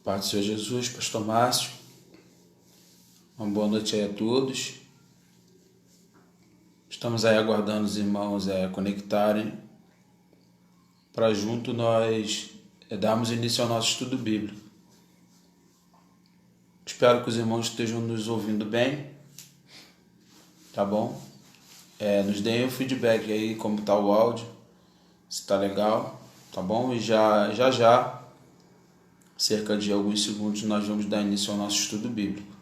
Paz do Senhor Jesus, Pastor Márcio. Uma boa noite aí a todos. Estamos aí aguardando os irmãos conectarem para junto nós darmos início ao nosso estudo bíblico. Espero que os irmãos estejam nos ouvindo bem, tá bom? Nos deem o feedback aí, como está o áudio, se está legal, tá bom? E já, cerca de alguns segundos, nós vamos dar início ao nosso estudo bíblico.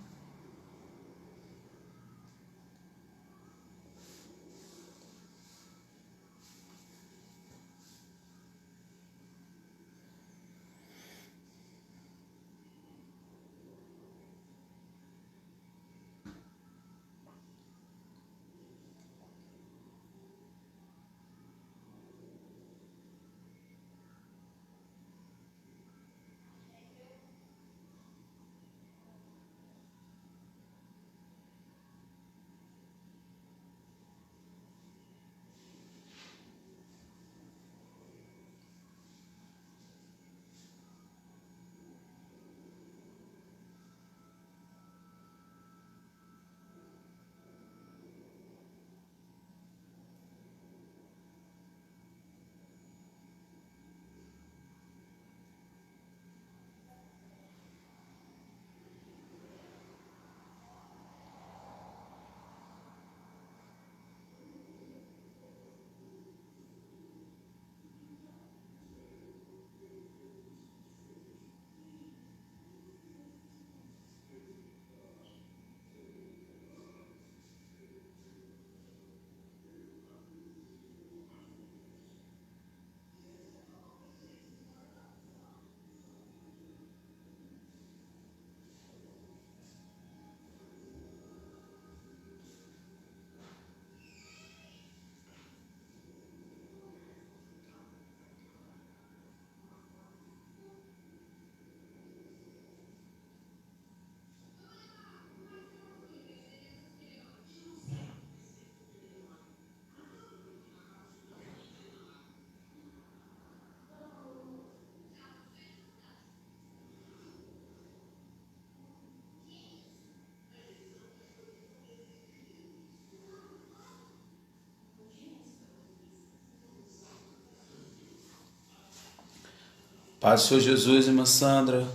Paz do Senhor Jesus, irmã Sandra,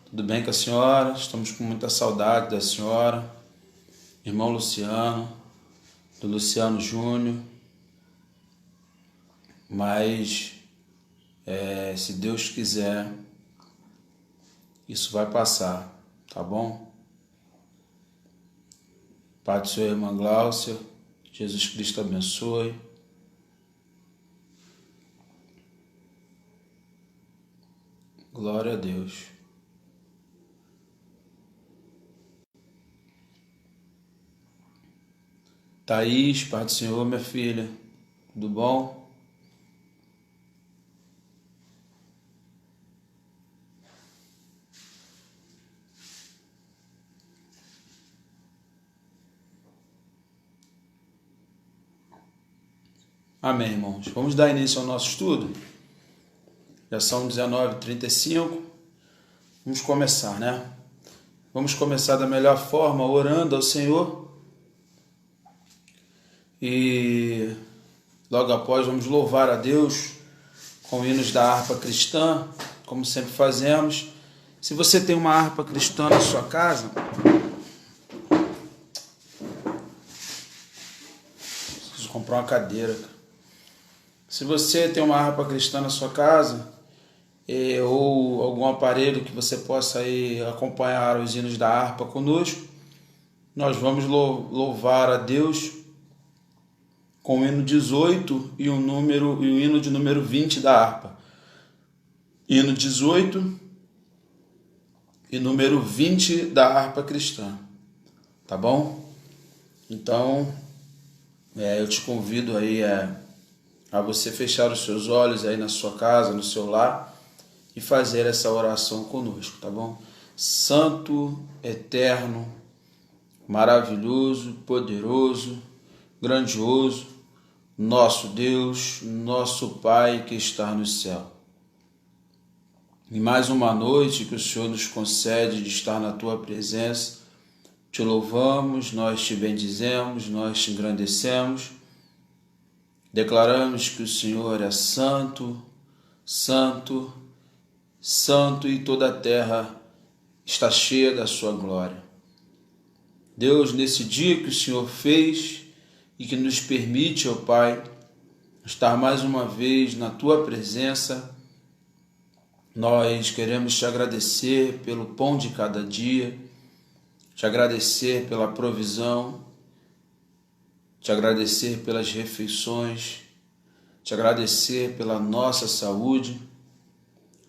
tudo bem com a senhora? Estamos com muita saudade da senhora. Irmão Luciano, do Luciano Júnior. Mas, se Deus quiser, isso vai passar, tá bom? Paz do Senhor, irmã Gláucia, Jesus Cristo abençoe. Glória a Deus. Thaís, Paz do Senhor, minha filha, tudo bom? Amém, irmãos. Vamos dar início ao nosso estudo? Já são 19h35. Vamos começar, né? Vamos começar da melhor forma, orando ao Senhor. E logo após vamos louvar a Deus com hinos da harpa cristã, como sempre fazemos. Se você tem uma harpa cristã na sua casa, preciso comprar uma cadeira. Se você tem uma harpa cristã na sua casa, ou algum aparelho que você possa aí acompanhar os hinos da harpa conosco, nós vamos louvar a Deus com o hino 18 e o hino de número 20 da harpa. Hino 18 e número 20 da harpa cristã. Tá bom? Então, eu te convido aí a você fechar os seus olhos aí na sua casa, no seu lar, e fazer essa oração conosco, tá bom? Santo, eterno, maravilhoso, poderoso, grandioso, nosso Deus, nosso Pai que está no céu. em mais uma noite que o Senhor nos concede de estar na Tua presença. Te louvamos, nós te bendizemos, nós te engrandecemos. Declaramos que o Senhor é santo, santo, santo, e toda a terra está cheia da sua glória. Deus, nesse dia que o Senhor fez e que nos permite, ó Pai, estar mais uma vez na Tua presença, nós queremos te agradecer pelo pão de cada dia, te agradecer pela provisão, te agradecer pelas refeições, te agradecer pela nossa saúde,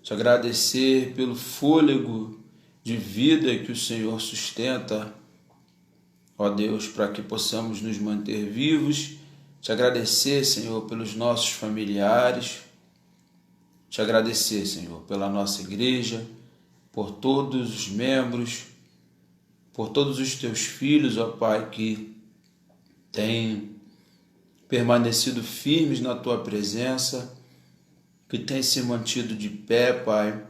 te agradecer pelo fôlego de vida que o Senhor sustenta, ó Deus, para que possamos nos manter vivos. Te agradecer, Senhor, pelos nossos familiares, te agradecer, Senhor, pela nossa igreja, por todos os membros, por todos os teus filhos, ó Pai, que têm permanecido firmes na tua presença, que têm se mantido de pé, Pai,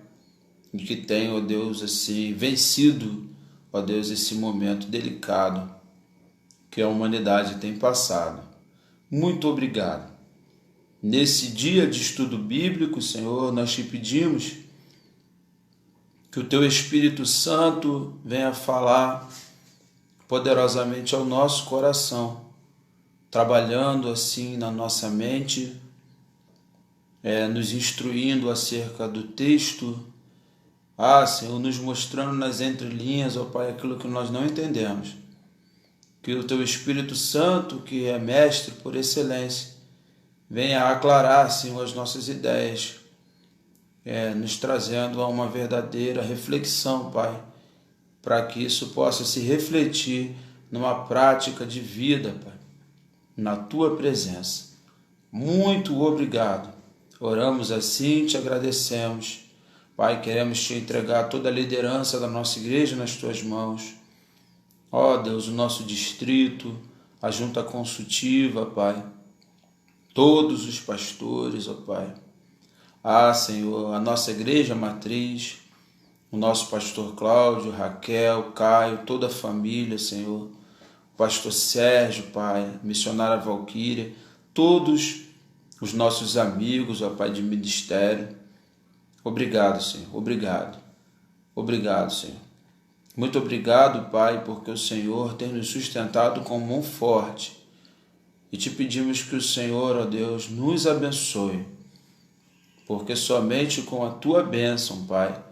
e que têm, ó Deus, assim, vencido, ó Deus, esse momento delicado que a humanidade tem passado. Muito obrigado. Nesse dia de estudo bíblico, Senhor, nós te pedimos que o Teu Espírito Santo venha falar poderosamente ao nosso coração, trabalhando assim na nossa mente, nos instruindo acerca do texto, Senhor, nos mostrando nas entrelinhas, ó Pai, aquilo que nós não entendemos. Que o Teu Espírito Santo, que é mestre por excelência, venha aclarar, Senhor, as nossas ideias, nos trazendo a uma verdadeira reflexão, Pai, para que isso possa se refletir numa prática de vida, Pai, na Tua presença. Muito obrigado. Oramos assim, te agradecemos. Pai, queremos te entregar toda a liderança da nossa igreja nas Tuas mãos. Ó Deus, o nosso distrito, a junta consultiva, Pai, todos os pastores, ó Pai. Senhor, a nossa igreja matriz, o nosso pastor Cláudio, Raquel, Caio, toda a família, Senhor, o pastor Sérgio, Pai, missionária Valquíria, todos os nossos amigos, ó Pai, de ministério. Obrigado, Senhor, obrigado. Obrigado, Senhor. Muito obrigado, Pai, porque o Senhor tem nos sustentado com mão forte. E te pedimos que o Senhor, ó Deus, nos abençoe, porque somente com a Tua bênção, Pai,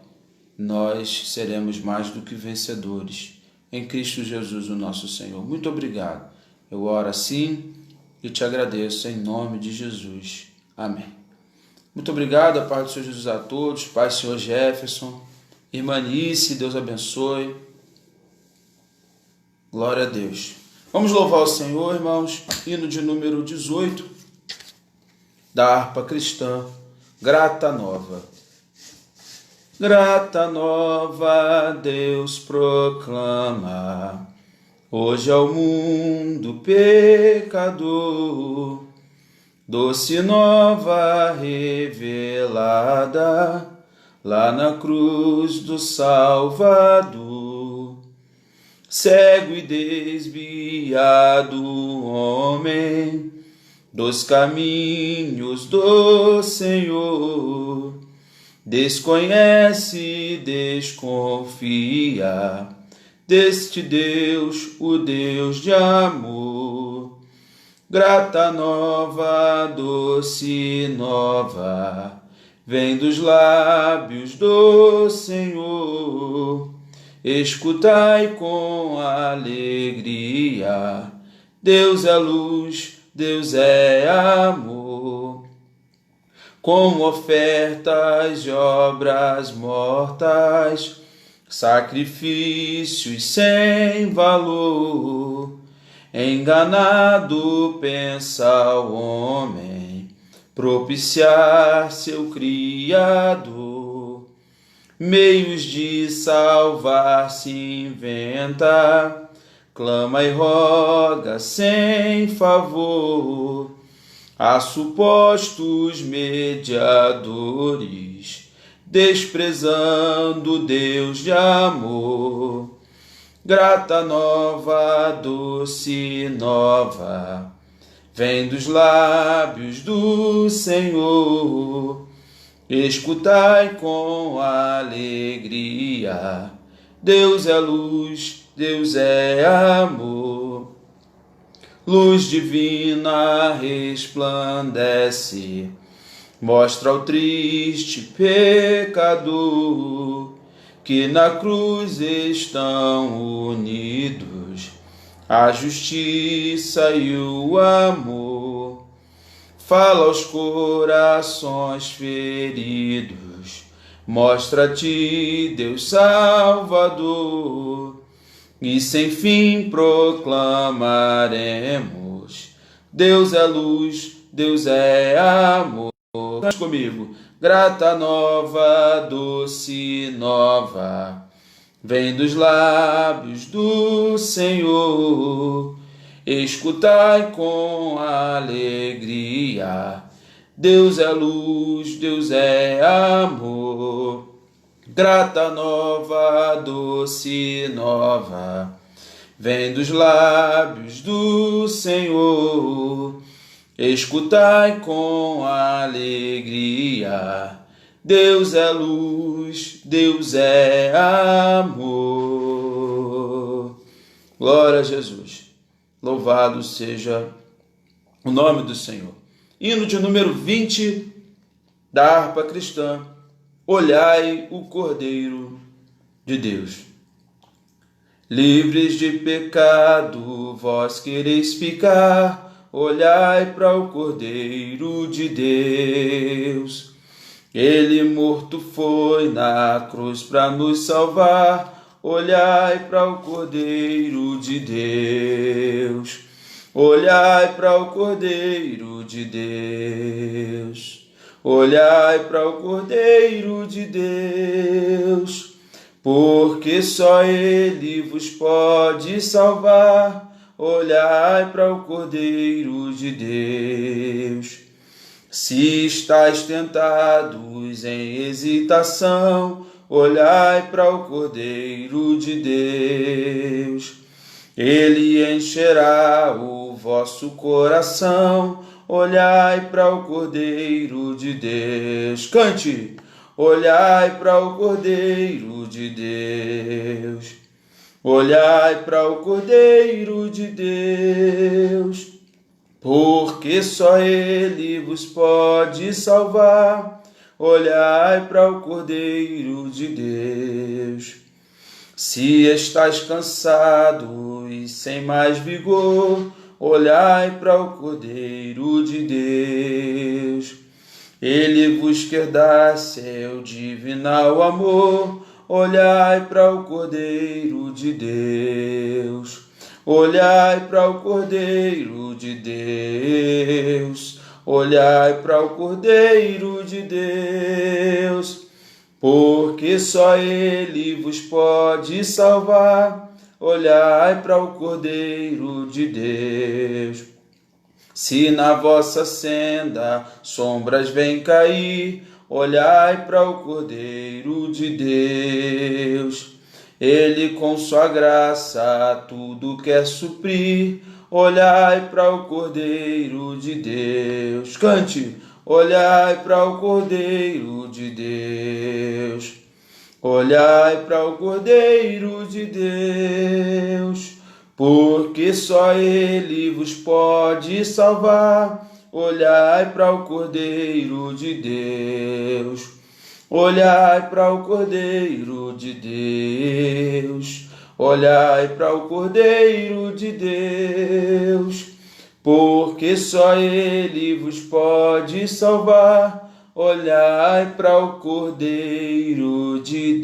nós seremos mais do que vencedores. Em Cristo Jesus, o nosso Senhor. Muito obrigado. Eu oro assim e te agradeço em nome de Jesus. Amém. Muito obrigado, a paz do Senhor Jesus a todos. Pai, Senhor Jefferson, irmã Nice, Deus abençoe. Glória a Deus. Vamos louvar o Senhor, irmãos. Hino de número 18 da harpa cristã, Grata Nova. Grata nova Deus proclama, hoje ao mundo pecador, doce nova revelada, lá na cruz do Salvador. Cego e desviado homem, dos caminhos do Senhor, desconhece e desconfia deste Deus, o Deus de amor. Grata nova, doce nova, vem dos lábios do Senhor. Escutai com alegria, Deus é luz, Deus é amor. Com ofertas de obras mortas, sacrifícios sem valor, enganado pensa o homem, propiciar seu Criador. Meios de salvar se inventa, clama e roga sem favor a supostos mediadores, desprezando Deus de amor. Grata nova, doce nova, vem dos lábios do Senhor. Escutai com alegria, Deus é luz, Deus é amor. Luz divina resplandece, mostra ao triste pecador que na cruz estão unidos a justiça e o amor. Fala aos corações feridos, mostra-te, Deus Salvador, e sem fim proclamaremos: Deus é luz, Deus é amor. Cante comigo. Grata nova, doce nova, vem dos lábios do Senhor. Escutai com alegria, Deus é luz, Deus é amor. Grata nova, doce nova, vem dos lábios do Senhor. Escutai com alegria, Deus é luz, Deus é amor. Glória a Jesus. Louvado seja o nome do Senhor. Hino de número 20 da harpa cristã. Olhai o Cordeiro de Deus. Livres de pecado, vós quereis ficar. Olhai para o Cordeiro de Deus. Ele morto foi na cruz para nos salvar. Olhai para o Cordeiro de Deus. Olhai para o Cordeiro de Deus. Olhai para o Cordeiro de Deus, porque só Ele vos pode salvar. Olhai para o Cordeiro de Deus. Se estáis tentados em hesitação, olhai para o Cordeiro de Deus. Ele encherá o vosso coração. Olhai para o Cordeiro de Deus. Cante! Olhai para o Cordeiro de Deus. Olhai para o Cordeiro de Deus, porque só Ele vos pode salvar. Olhai para o Cordeiro de Deus. Se estáis cansado e sem mais vigor, olhai para o Cordeiro de Deus. Ele vos quer dar seu divinal amor. Olhai para o Cordeiro de Deus. Olhai para o Cordeiro de Deus. Olhai para o Cordeiro de Deus, porque só Ele vos pode salvar. Olhai para o Cordeiro de Deus. Se na vossa senda sombras vêm cair, olhai para o Cordeiro de Deus. Ele com sua graça tudo quer suprir. Olhai para o Cordeiro de Deus. Cante! Olhai para o Cordeiro de Deus. Olhai para o Cordeiro de Deus, porque só Ele vos pode salvar. Olhai para o Cordeiro de Deus. Olhai para o Cordeiro de Deus. Olhai para o Cordeiro de Deus, porque só Ele vos pode salvar. Olhai para o Cordeiro de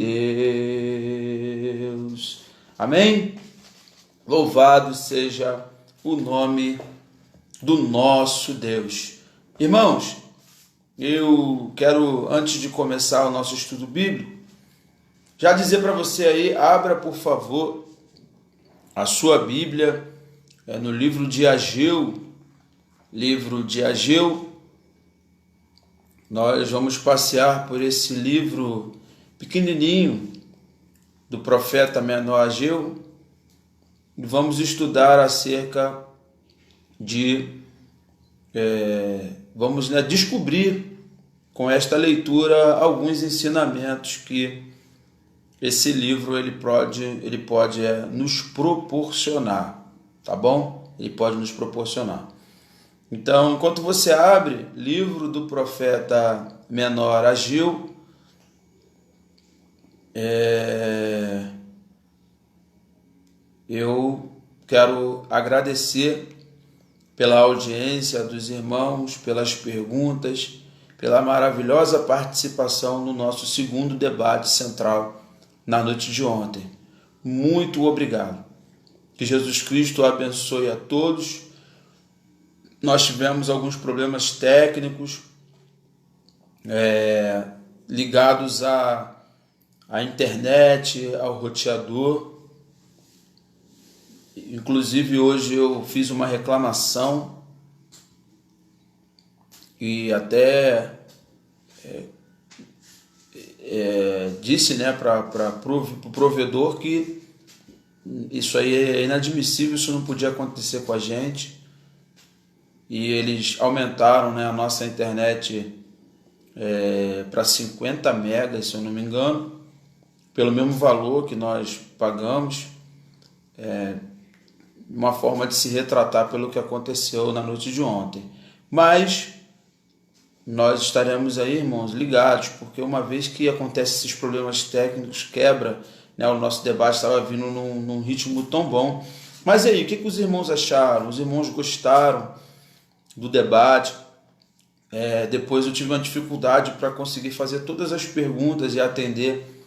Deus. Amém? Louvado seja o nome do nosso Deus. Irmãos, eu quero, antes de começar o nosso estudo bíblico, já dizer para você aí, abra por favor a sua Bíblia no livro de Ageu, Nós vamos passear por esse livro pequenininho do profeta menor Ageu e vamos estudar acerca de... vamos descobrir com esta leitura alguns ensinamentos que esse livro ele pode nos proporcionar, tá bom? Ele pode nos proporcionar. Então, enquanto você abre livro do profeta menor Ageu, eu quero agradecer pela audiência dos irmãos, pelas perguntas, pela maravilhosa participação no nosso segundo debate central na noite de ontem. Muito obrigado. Que Jesus Cristo abençoe a todos. Nós tivemos alguns problemas técnicos ligados à internet, ao roteador. Inclusive hoje eu fiz uma reclamação e até disse para o provedor que isso aí é inadmissível, isso não podia acontecer com a gente. E eles aumentaram, a nossa internet para 50 megas, se eu não me engano, pelo mesmo valor que nós pagamos, uma forma de se retratar pelo que aconteceu na noite de ontem. Mas nós estaremos aí, irmãos, ligados, porque uma vez que acontecem esses problemas técnicos, quebra, o nosso debate estava vindo num ritmo tão bom. Mas aí, o que os irmãos acharam? Os irmãos gostaram do debate? Depois eu tive uma dificuldade para conseguir fazer todas as perguntas e atender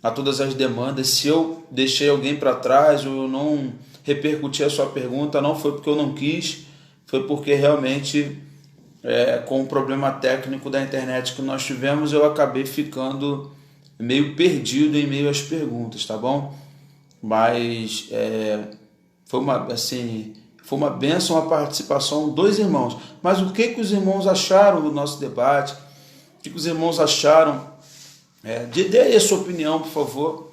a todas as demandas. Se eu deixei alguém para trás ou eu não repercuti a sua pergunta, não foi porque eu não quis, foi porque realmente com o problema técnico da internet que nós tivemos, eu acabei ficando meio perdido em meio às perguntas, tá bom? Mas foi uma bênção a participação dos irmãos. Mas o que os irmãos acharam do nosso debate? O que os irmãos acharam? Dê aí a sua opinião, por favor,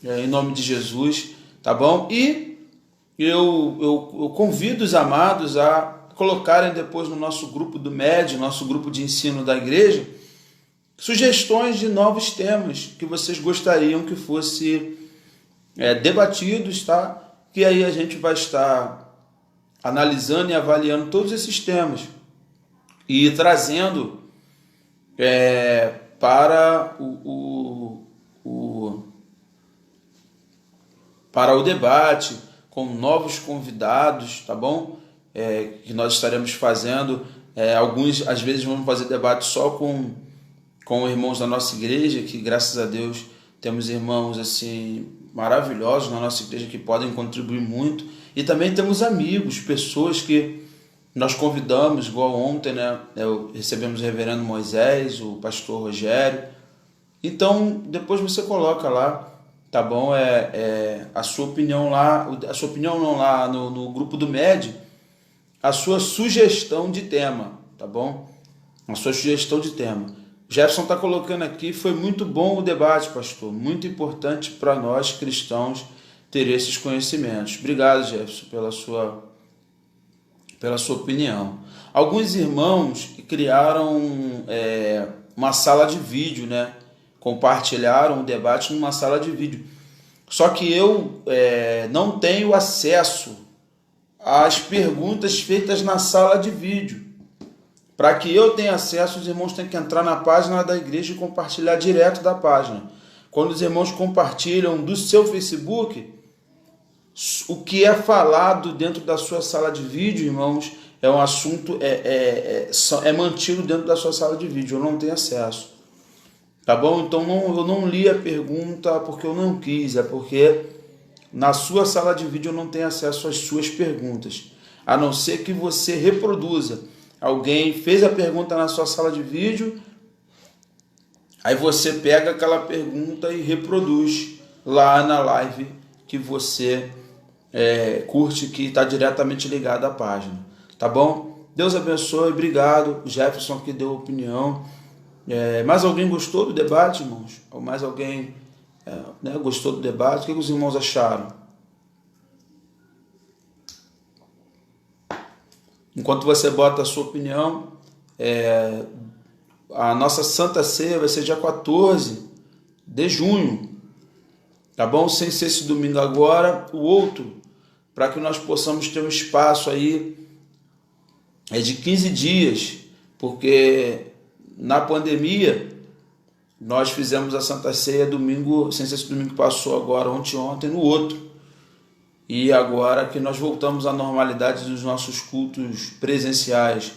em nome de Jesus, tá bom? E eu convido os amados a colocarem depois no nosso grupo do MED, nosso grupo de ensino da igreja, sugestões de novos temas que vocês gostariam que fosse debatidos, tá? Que aí a gente vai estar analisando e avaliando todos esses temas e trazendo para o debate com novos convidados, tá bom? Que nós estaremos fazendo. Alguns, às vezes, vamos fazer debate só com irmãos da nossa igreja, que graças a Deus temos irmãos assim maravilhosos na nossa igreja que podem contribuir muito. E também temos amigos, pessoas que nós convidamos, igual ontem, recebemos o reverendo Moisés, o pastor Rogério. Então, depois você coloca lá, tá bom? A sua opinião lá, lá no grupo do MED, a sua sugestão de tema, tá bom? A sua sugestão de tema. Jefferson está colocando aqui, foi muito bom o debate, pastor. Muito importante para nós cristãos ter esses conhecimentos. Obrigado, Jefferson, pela sua opinião. Alguns irmãos criaram uma sala de vídeo, compartilharam o debate numa sala de vídeo. Só que eu não tenho acesso às perguntas feitas na sala de vídeo. Para que eu tenha acesso, os irmãos têm que entrar na página da igreja e compartilhar direto da página. Quando os irmãos compartilham do seu Facebook, o que é falado dentro da sua sala de vídeo, irmãos, é um assunto, é mantido dentro da sua sala de vídeo. Eu não tenho acesso. Tá bom? Então eu não li a pergunta porque eu não quis, é porque na sua sala de vídeo eu não tenho acesso às suas perguntas. A não ser que você reproduza. Alguém fez a pergunta na sua sala de vídeo, aí você pega aquela pergunta e reproduz lá na live que você curte, que está diretamente ligado à página. Tá bom? Deus abençoe, obrigado. O Jefferson aqui deu opinião. Mais alguém gostou do debate, irmãos? Ou mais alguém gostou do debate? O que os irmãos acharam? Enquanto você bota a sua opinião, a nossa Santa Ceia vai ser dia 14 de junho, tá bom? Sem ser esse domingo agora, o outro, para que nós possamos ter um espaço aí de 15 dias, porque na pandemia nós fizemos a Santa Ceia domingo, sem ser esse domingo que passou agora, ontem, no outro. E agora que nós voltamos à normalidade dos nossos cultos presenciais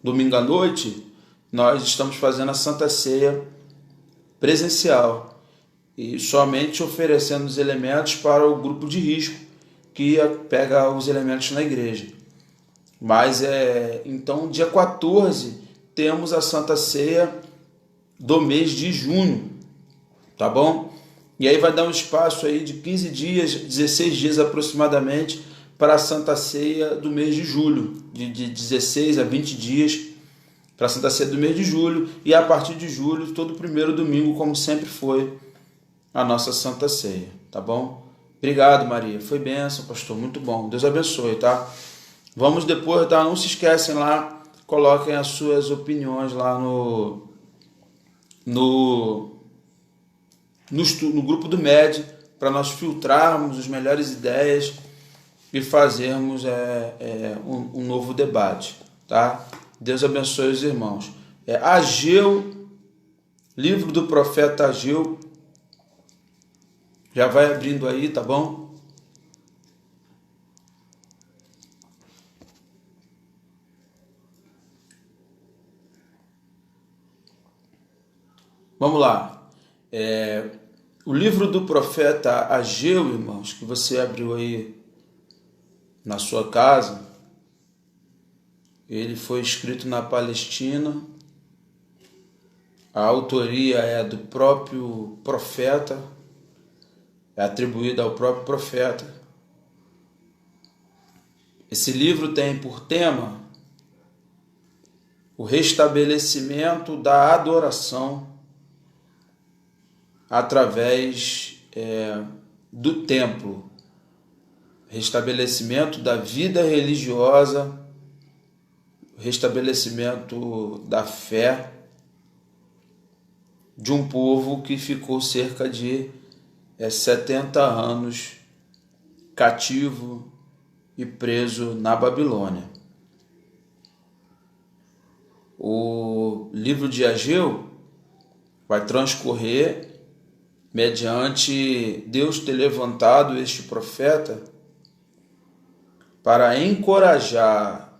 domingo à noite, nós estamos fazendo a Santa Ceia presencial e somente oferecendo os elementos para o grupo de risco que pega os elementos na igreja. Mas então dia 14 temos a Santa Ceia do mês de junho, tá bom? E aí vai dar um espaço aí de 15 dias, 16 dias aproximadamente para a Santa Ceia do mês de julho, de 16 a 20 dias para a Santa Ceia do mês de julho, e a partir de julho, todo primeiro domingo, como sempre foi a nossa Santa Ceia, tá bom? Obrigado, Maria, foi bênção, pastor, muito bom, Deus abençoe, tá? Vamos depois, tá? Não se esquecem lá, coloquem as suas opiniões lá no grupo do MED, para nós filtrarmos as melhores ideias e fazermos um novo debate, tá? Deus abençoe os irmãos. Ageu, livro do profeta Ageu, já vai abrindo aí, tá bom? Vamos lá. O livro do profeta Ageu, irmãos, que você abriu aí na sua casa, ele foi escrito na Palestina, a autoria é do próprio profeta, é atribuída ao próprio profeta. Esse livro tem por tema o restabelecimento da adoração através do templo, restabelecimento da vida religiosa, restabelecimento da fé de um povo que ficou cerca de 70 anos cativo e preso na Babilônia. O livro de Ageu vai transcorrer mediante Deus ter levantado este profeta para encorajar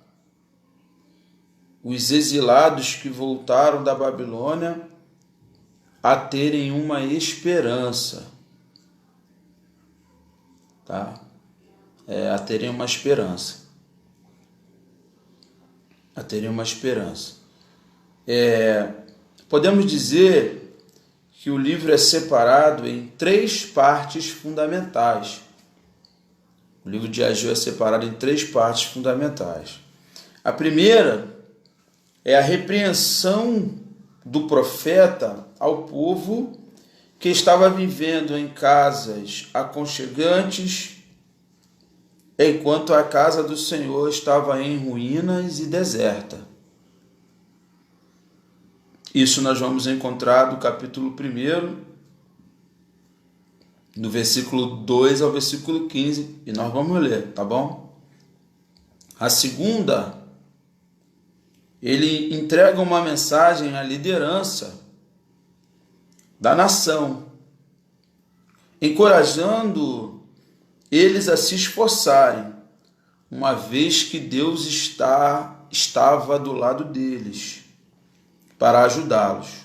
os exilados que voltaram da Babilônia a terem uma esperança, tá? A terem uma esperança. Podemos dizer que o livro é separado em 3 partes fundamentais. O livro de Ageu é separado em 3 partes fundamentais. A primeira é a repreensão do profeta ao povo que estava vivendo em casas aconchegantes, enquanto a casa do Senhor estava em ruínas e deserta. Isso nós vamos encontrar do capítulo 1, do versículo 2 ao versículo 15, e nós vamos ler, tá bom? A segunda, ele entrega uma mensagem à liderança da nação, encorajando eles a se esforçarem, uma vez que Deus estava do lado deles para ajudá-los.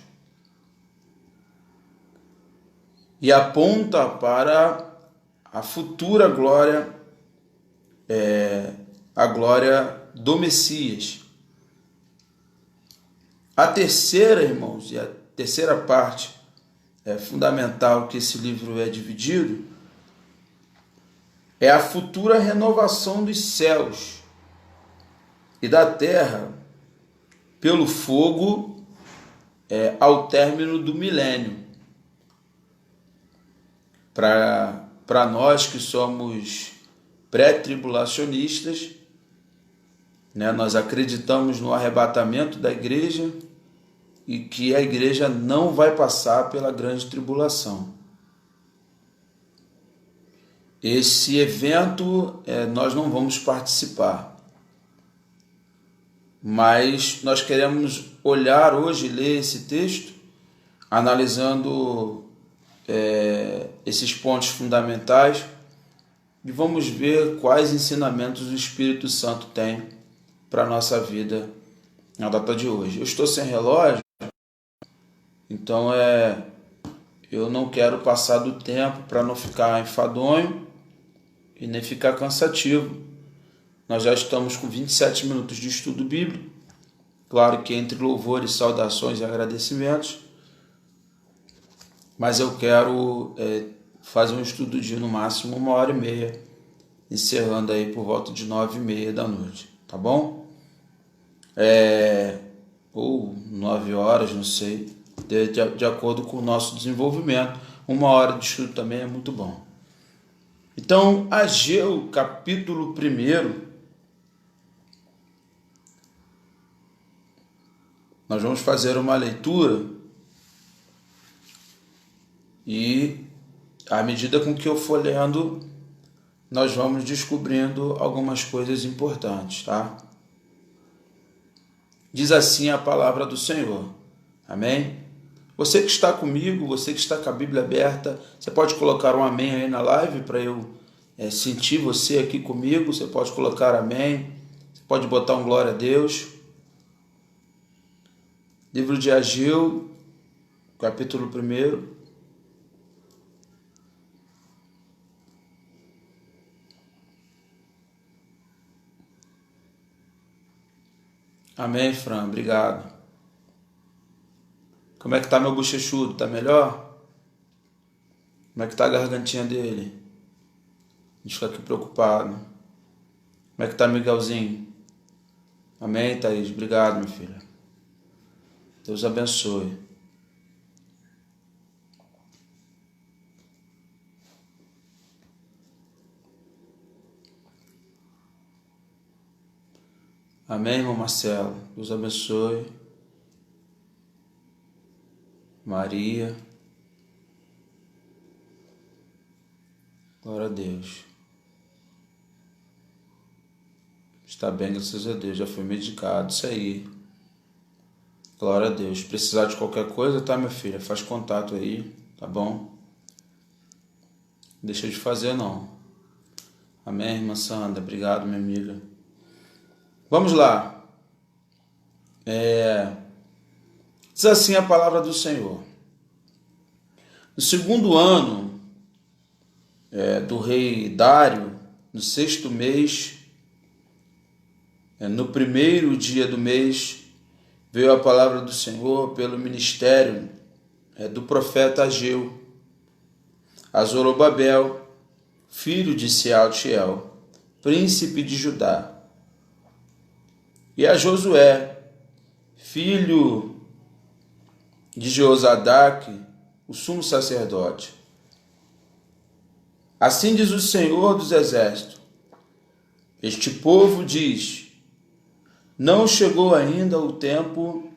E aponta para a futura glória, a glória do Messias. A terceira, irmãos, e a terceira parte fundamental que esse livro é dividido, é a futura renovação dos céus e da terra pelo fogo ao término do milênio. Para nós que somos pré-tribulacionistas, né, nós acreditamos no arrebatamento da igreja e que a igreja não vai passar pela grande tribulação. Esse evento nós não vamos participar, mas nós queremos olhar hoje, ler esse texto, analisando esses pontos fundamentais e vamos ver quais ensinamentos o Espírito Santo tem para a nossa vida na data de hoje. Eu estou sem relógio, então eu não quero passar do tempo para não ficar enfadonho e nem ficar cansativo. Nós já estamos com 27 minutos de estudo bíblico, claro que entre louvores, saudações e agradecimentos, mas eu quero fazer um estudo de no máximo 1h30, encerrando aí por volta de 9h30 da noite, tá bom? Ou 9 horas, não sei, de acordo com o nosso desenvolvimento. 1 hora de estudo também é muito bom. Então, Ageu, capítulo 1, nós vamos fazer uma leitura e, à medida com que eu for lendo, nós vamos descobrindo algumas coisas importantes, tá? Diz assim a palavra do Senhor. Amém? Você que está comigo, você que está com a Bíblia aberta, você pode colocar um amém aí na live para eu sentir você aqui comigo. Você pode colocar amém, você pode botar um glória a Deus. Livro de Ageu, capítulo 1. Amém, Fran, obrigado. Como é que tá meu bochechudo? Tá melhor? Como é que tá a gargantinha dele? A gente fica aqui preocupado. Como é que tá Miguelzinho? Amém, Thaís? Obrigado, minha filha. Deus abençoe. Amém, irmão Marcelo? Deus abençoe. Maria. Glória a Deus. Está bem, graças a Deus. Já foi medicado. Isso aí. Glória a Deus. Se precisar de qualquer coisa, tá, minha filha? Faz contato aí, tá bom? Não deixa de fazer, não. Amém, irmã Sandra? Obrigado, minha amiga. Vamos lá. Diz assim a palavra do Senhor. No segundo ano do rei Dário, no 6º mês, no 1º dia do mês, veio a palavra do Senhor pelo ministério do profeta Ageu a Zorobabel, filho de Sealtiel, príncipe de Judá, e a Josué, filho de Jeozadaque, o sumo sacerdote. Assim diz o Senhor dos Exércitos: este povo diz, não chegou ainda o tempo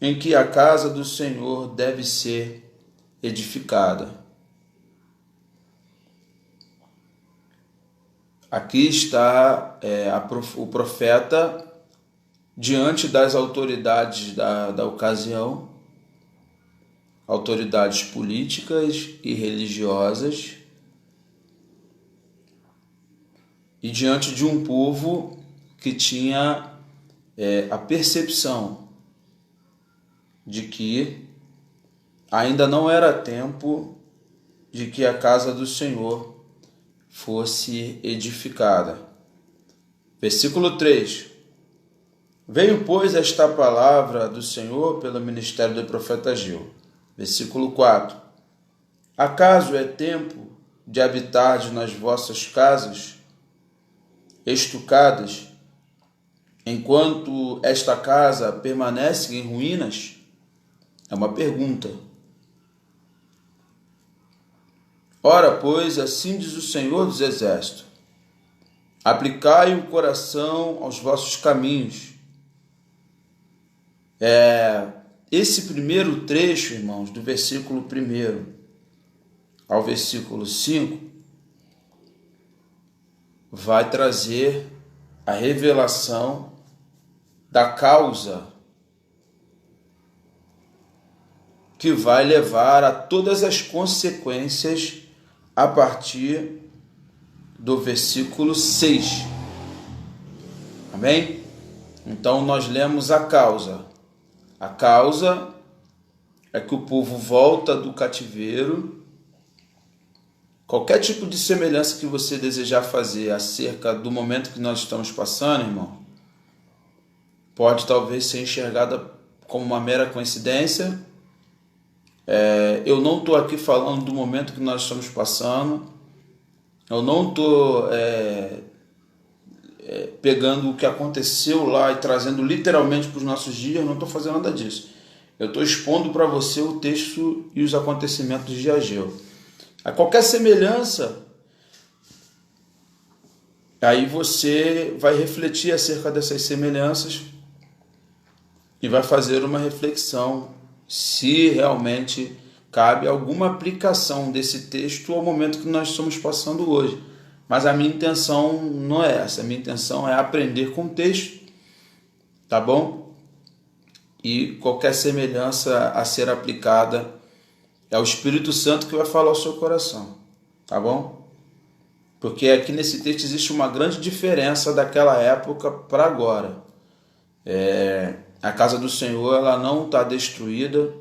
em que a casa do Senhor deve ser edificada. Aqui está o profeta diante das autoridades da ocasião, autoridades políticas e religiosas, e diante de um povo que tinha a percepção de que ainda não era tempo de que a casa do Senhor fosse edificada. Versículo 3. Veio, pois, esta palavra do Senhor pelo ministério do profeta Ageu. Versículo 4. Acaso é tempo de habitar nas vossas casas estucadas, enquanto esta casa permanece em ruínas? É uma pergunta. Ora, pois, assim diz o Senhor dos Exércitos: aplicai o coração aos vossos caminhos. Esse primeiro trecho, irmãos, do versículo 1 ao versículo 5, vai trazer a revelação da causa que vai levar a todas as consequências a partir do versículo 6. Amém? Então nós lemos a causa. A causa é que o povo volta do cativeiro. Qualquer tipo de semelhança que você desejar fazer acerca do momento que nós estamos passando, irmão, pode talvez ser enxergada como uma mera coincidência. Eu não estou aqui falando do momento que nós estamos passando. Eu não estou pegando o que aconteceu lá e trazendo literalmente para os nossos dias. Eu não estou fazendo nada disso. Eu estou expondo para você o texto e os acontecimentos de Ageu. A qualquer semelhança, aí você vai refletir acerca dessas semelhanças e vai fazer uma reflexão se realmente cabe alguma aplicação desse texto ao momento que nós estamos passando hoje. Mas a minha intenção não é essa. A minha intenção é aprender com o texto, tá bom? E qualquer semelhança a ser aplicada é o Espírito Santo que vai falar ao seu coração, tá bom? Porque aqui nesse texto existe uma grande diferença daquela época para agora. A casa do Senhor, ela não está destruída.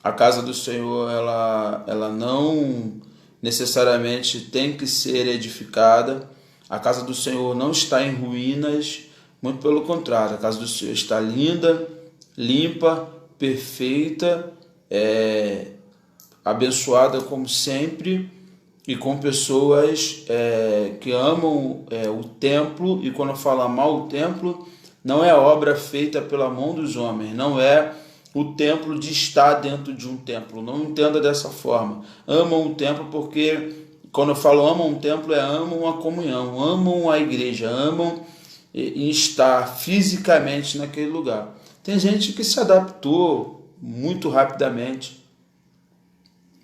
A casa do Senhor, ela não necessariamente tem que ser edificada. A casa do Senhor não está em ruínas, muito pelo contrário. A casa do Senhor está linda, limpa, perfeita, abençoada como sempre, e com pessoas que amam o templo. E quando eu falo amar o templo, não é obra feita pela mão dos homens, não é o templo de estar dentro de um templo, não entenda dessa forma. Amam o templo porque, quando eu falo amam um templo, amam a comunhão, amam a igreja, amam em estar fisicamente naquele lugar. Tem gente que se adaptou muito rapidamente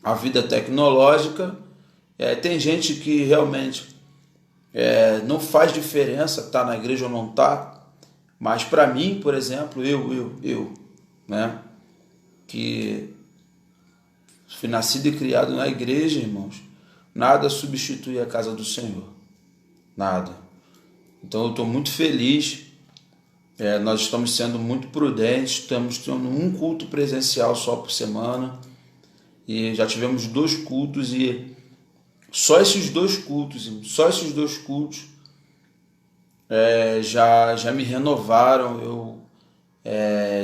à vida tecnológica, tem gente que realmente não faz diferença estar na igreja ou não estar. Mas para mim, por exemplo, eu, né, que fui nascido e criado na igreja, irmãos, nada substitui a casa do Senhor, nada. Então eu estou muito feliz, nós estamos sendo muito prudentes, estamos tendo um culto presencial só por semana, e já tivemos 2 cultos, e só esses 2 cultos, já me renovaram. Eu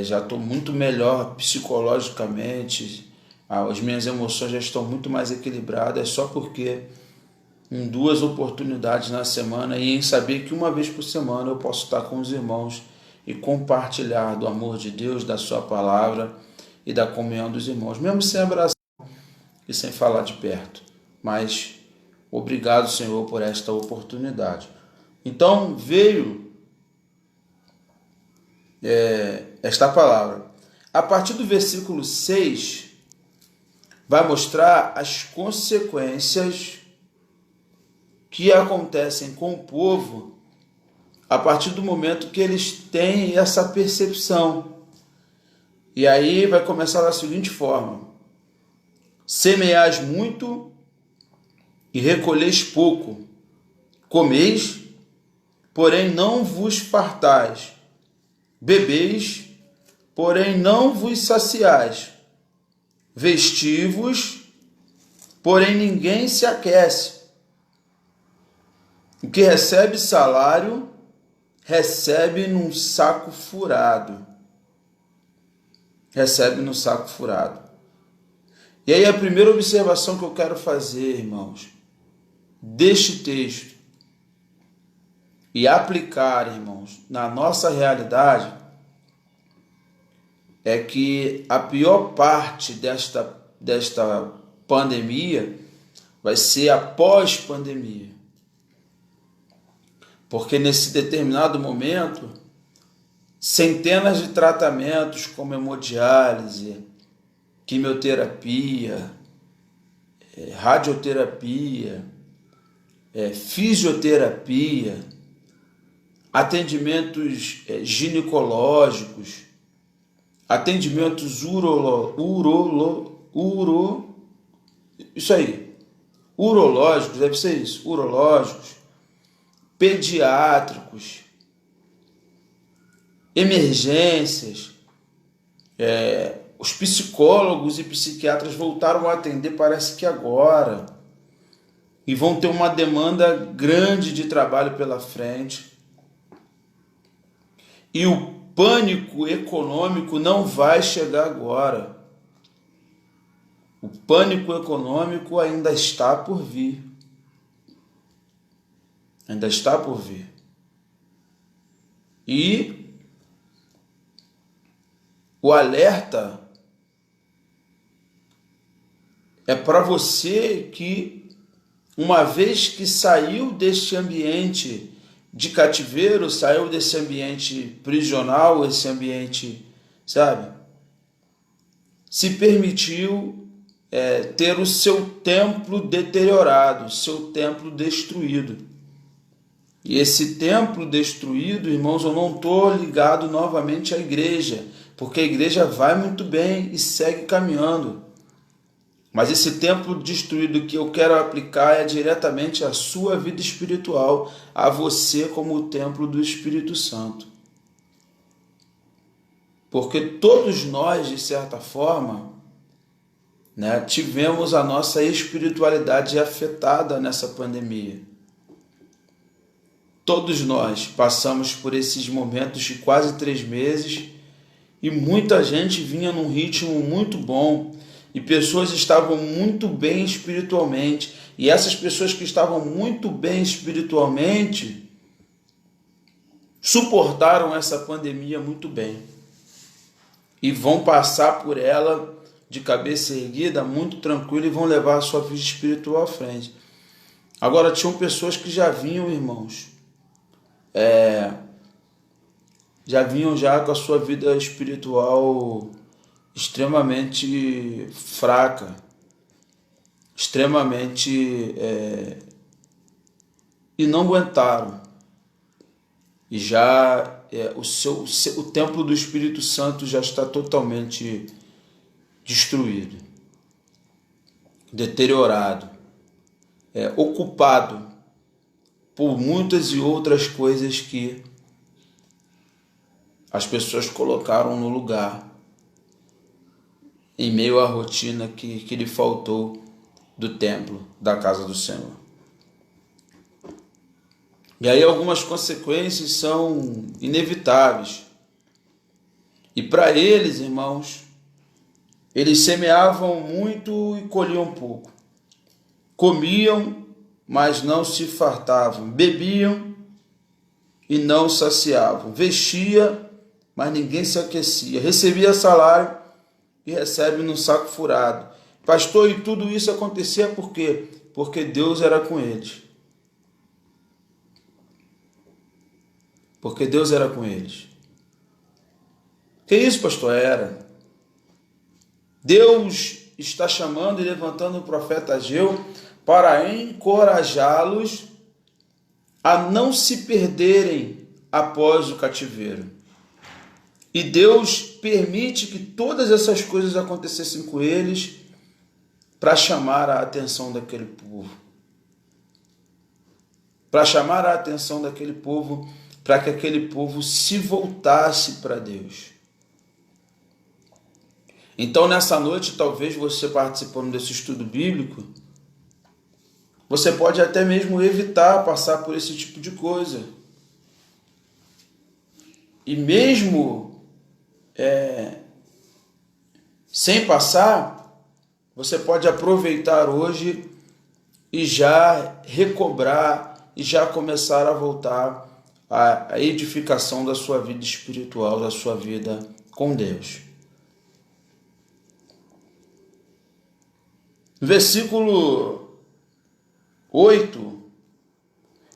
já estou muito melhor psicologicamente, as minhas emoções já estão muito mais equilibradas, só porque em 2 oportunidades na semana, e em saber que uma vez por semana eu posso estar com os irmãos e compartilhar do amor de Deus, da sua palavra e da comunhão dos irmãos, mesmo sem abraçar e sem falar de perto. Mas obrigado, Senhor, por esta oportunidade. Então veio esta palavra. A partir do versículo 6, vai mostrar as consequências que acontecem com o povo a partir do momento que eles têm essa percepção. E aí vai começar da seguinte forma: semeais muito e recolheis pouco, comeis, porém não vos fartais, bebeis, porém não vos saciais, vestivos, porém ninguém se aquece. O que recebe salário, recebe num saco furado. Recebe no saco furado. E aí a primeira observação que eu quero fazer, irmãos, deste texto, e aplicar, irmãos, na nossa realidade, é que a pior parte desta pandemia vai ser a pós-pandemia. Porque nesse determinado momento, centenas de tratamentos como hemodiálise, quimioterapia, radioterapia, fisioterapia, atendimentos ginecológicos, atendimentos urológicos, deve ser isso, urológicos, pediátricos, emergências, os psicólogos e psiquiatras voltaram a atender, parece que agora, e vão ter uma demanda grande de trabalho pela frente. E o pânico econômico não vai chegar agora. O pânico econômico ainda está por vir. Ainda está por vir. E o alerta é para você que, uma vez que saiu deste ambiente de cativeiro, saiu desse ambiente prisional, esse ambiente, sabe, se permitiu ter o seu templo deteriorado, o seu templo destruído. E esse templo destruído, irmãos, eu não estou ligado novamente à igreja, porque a igreja vai muito bem e segue caminhando. Mas esse templo destruído que eu quero aplicar é diretamente à sua vida espiritual, a você como o templo do Espírito Santo. Porque todos nós, de certa forma, tivemos a nossa espiritualidade afetada nessa pandemia. Todos nós passamos por esses momentos de quase 3 meses e muita gente vinha num ritmo muito bom e pessoas estavam muito bem espiritualmente. E essas pessoas que estavam muito bem espiritualmente suportaram essa pandemia muito bem e vão passar por ela de cabeça erguida, muito tranquilo, e vão levar a sua vida espiritual à frente. Agora, tinham pessoas que já vinham, irmãos, já vinham com a sua vida espiritual extremamente fraca, extremamente e não aguentaram. E já o templo do Espírito Santo já está totalmente destruído, deteriorado, ocupado por muitas e outras coisas que as pessoas colocaram no lugar, em meio à rotina que lhe faltou do templo, da casa do Senhor. E aí algumas consequências são inevitáveis. E para eles, irmãos, eles semeavam muito e colhiam pouco. Comiam, mas não se fartavam. Bebiam e não saciavam. Vestia, mas ninguém se aquecia. Recebia salário e recebe num saco furado. Pastor, e tudo isso acontecia por quê? Porque Deus era com eles. Porque Deus era com eles. Que isso, pastor? Era. Deus está chamando e levantando o profeta Ageu para encorajá-los a não se perderem após o cativeiro. E Deus permite que todas essas coisas acontecessem com eles para chamar a atenção daquele povo. Para chamar a atenção daquele povo, para que aquele povo se voltasse para Deus. Então, nessa noite, talvez você participando desse estudo bíblico, você pode até mesmo evitar passar por esse tipo de coisa. E mesmo sem passar, você pode aproveitar hoje e já recobrar e já começar a voltar à edificação da sua vida espiritual, da sua vida com Deus. No versículo 8,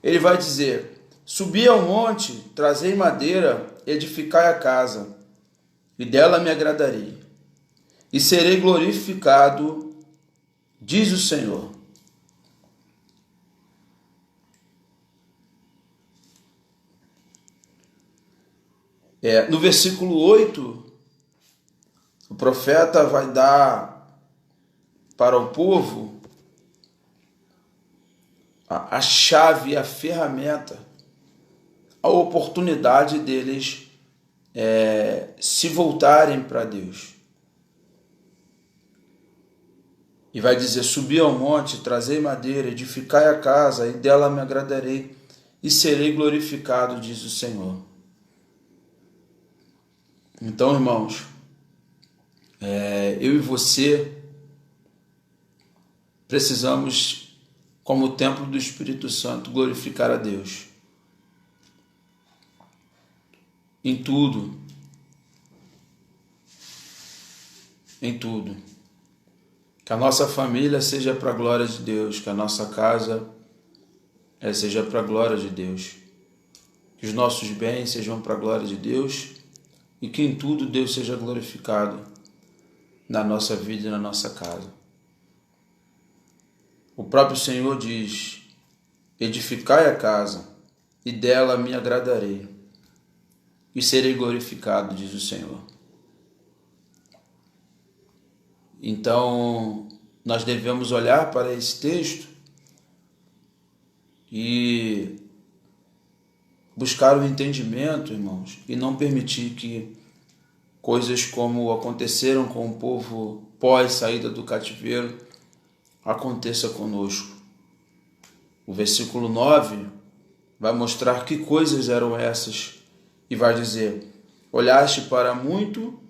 ele vai dizer: subi ao monte, trazei madeira, edificai a casa, e dela me agradarei, e serei glorificado, diz o Senhor. No versículo 8, o profeta vai dar para o povo a chave, a ferramenta, a oportunidade deles se voltarem para Deus. E vai dizer: subi ao monte, trazei madeira, edificai a casa, e dela me agradarei, e serei glorificado, diz o Senhor. Então, irmãos, eu e você precisamos, como templo do Espírito Santo, glorificar a Deus em tudo, que a nossa família seja para a glória de Deus, que a nossa casa seja para a glória de Deus, que os nossos bens sejam para a glória de Deus, e que em tudo Deus seja glorificado na nossa vida e na nossa casa. O próprio Senhor diz: edificai a casa, e dela me agradarei, e serei glorificado, diz o Senhor. Então, nós devemos olhar para esse texto e buscar o entendimento, irmãos, e não permitir que coisas como aconteceram com o povo pós saída do cativeiro aconteça conosco. O versículo 9 vai mostrar que coisas eram essas e vai dizer: olhaste para muito,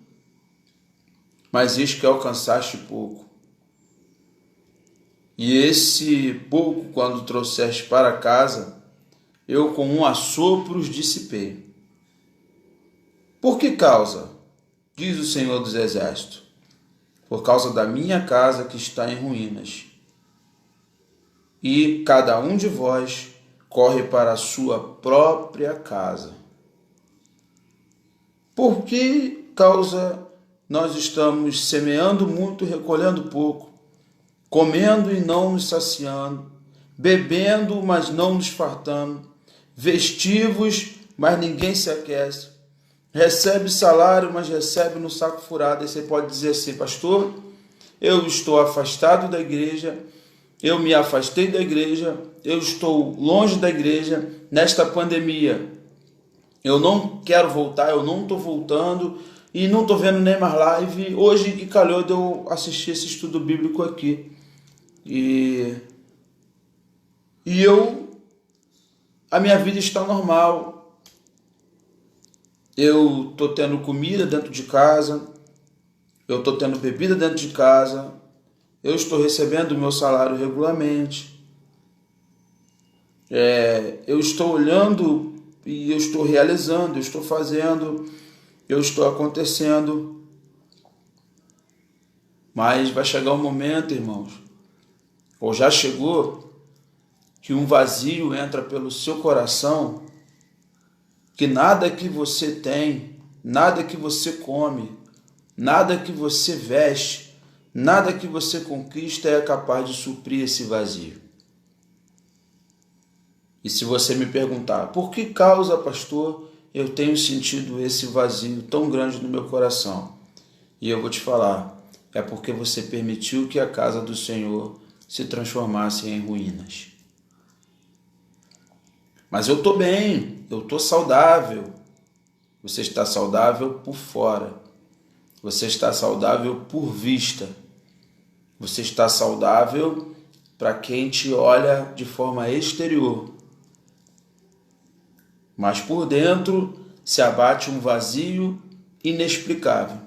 mas eis que alcançaste pouco. E esse pouco, quando trouxeste para casa, eu com um assopro os dissipei. Por que causa? Diz o Senhor dos Exércitos: por causa da minha casa que está em ruínas. E cada um de vós corre para a sua própria casa. Por que causa nós estamos semeando muito, recolhendo pouco, comendo e não nos saciando, bebendo, mas não nos fartando, vestivos, mas ninguém se aquece, recebe salário, mas recebe no saco furado? E você pode dizer assim: pastor, eu estou afastado da igreja, eu me afastei da igreja, eu estou longe da igreja nesta pandemia, eu não quero voltar, eu não estou voltando e não estou vendo nem mais live. Hoje que calhou de eu assistir esse estudo bíblico aqui. E a minha vida está normal. Eu estou tendo comida dentro de casa, eu estou tendo bebida dentro de casa, eu estou recebendo o meu salário regularmente, eu estou olhando e eu estou realizando, eu estou fazendo, eu estou acontecendo. Mas vai chegar um momento, irmãos, ou já chegou, que um vazio entra pelo seu coração, que nada que você tem, nada que você come, nada que você veste, nada que você conquista é capaz de suprir esse vazio. E se você me perguntar: por que causa, pastor, eu tenho sentido esse vazio tão grande no meu coração? E eu vou te falar: é porque você permitiu que a casa do Senhor se transformasse em ruínas. Mas eu estou bem, eu estou saudável. Você está saudável por fora. Você está saudável por vista. Você está saudável para quem te olha de forma exterior. Mas por dentro se abate um vazio inexplicável.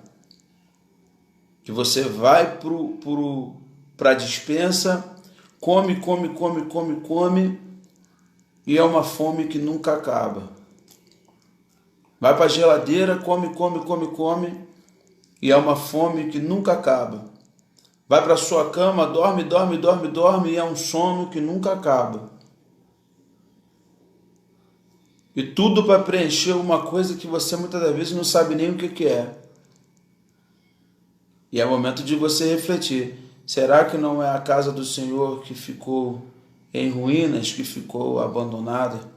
Que você vai para a despensa, come, e é uma fome que nunca acaba. Vai para a geladeira, come, e é uma fome que nunca acaba. vai para sua cama, dorme, dorme, dorme, dorme, e é um sono que nunca acaba. E tudo para preencher uma coisa que você muitas das vezes não sabe nem o que é. E é momento de você refletir. Será que não é a casa do Senhor que ficou em ruínas, que ficou abandonada?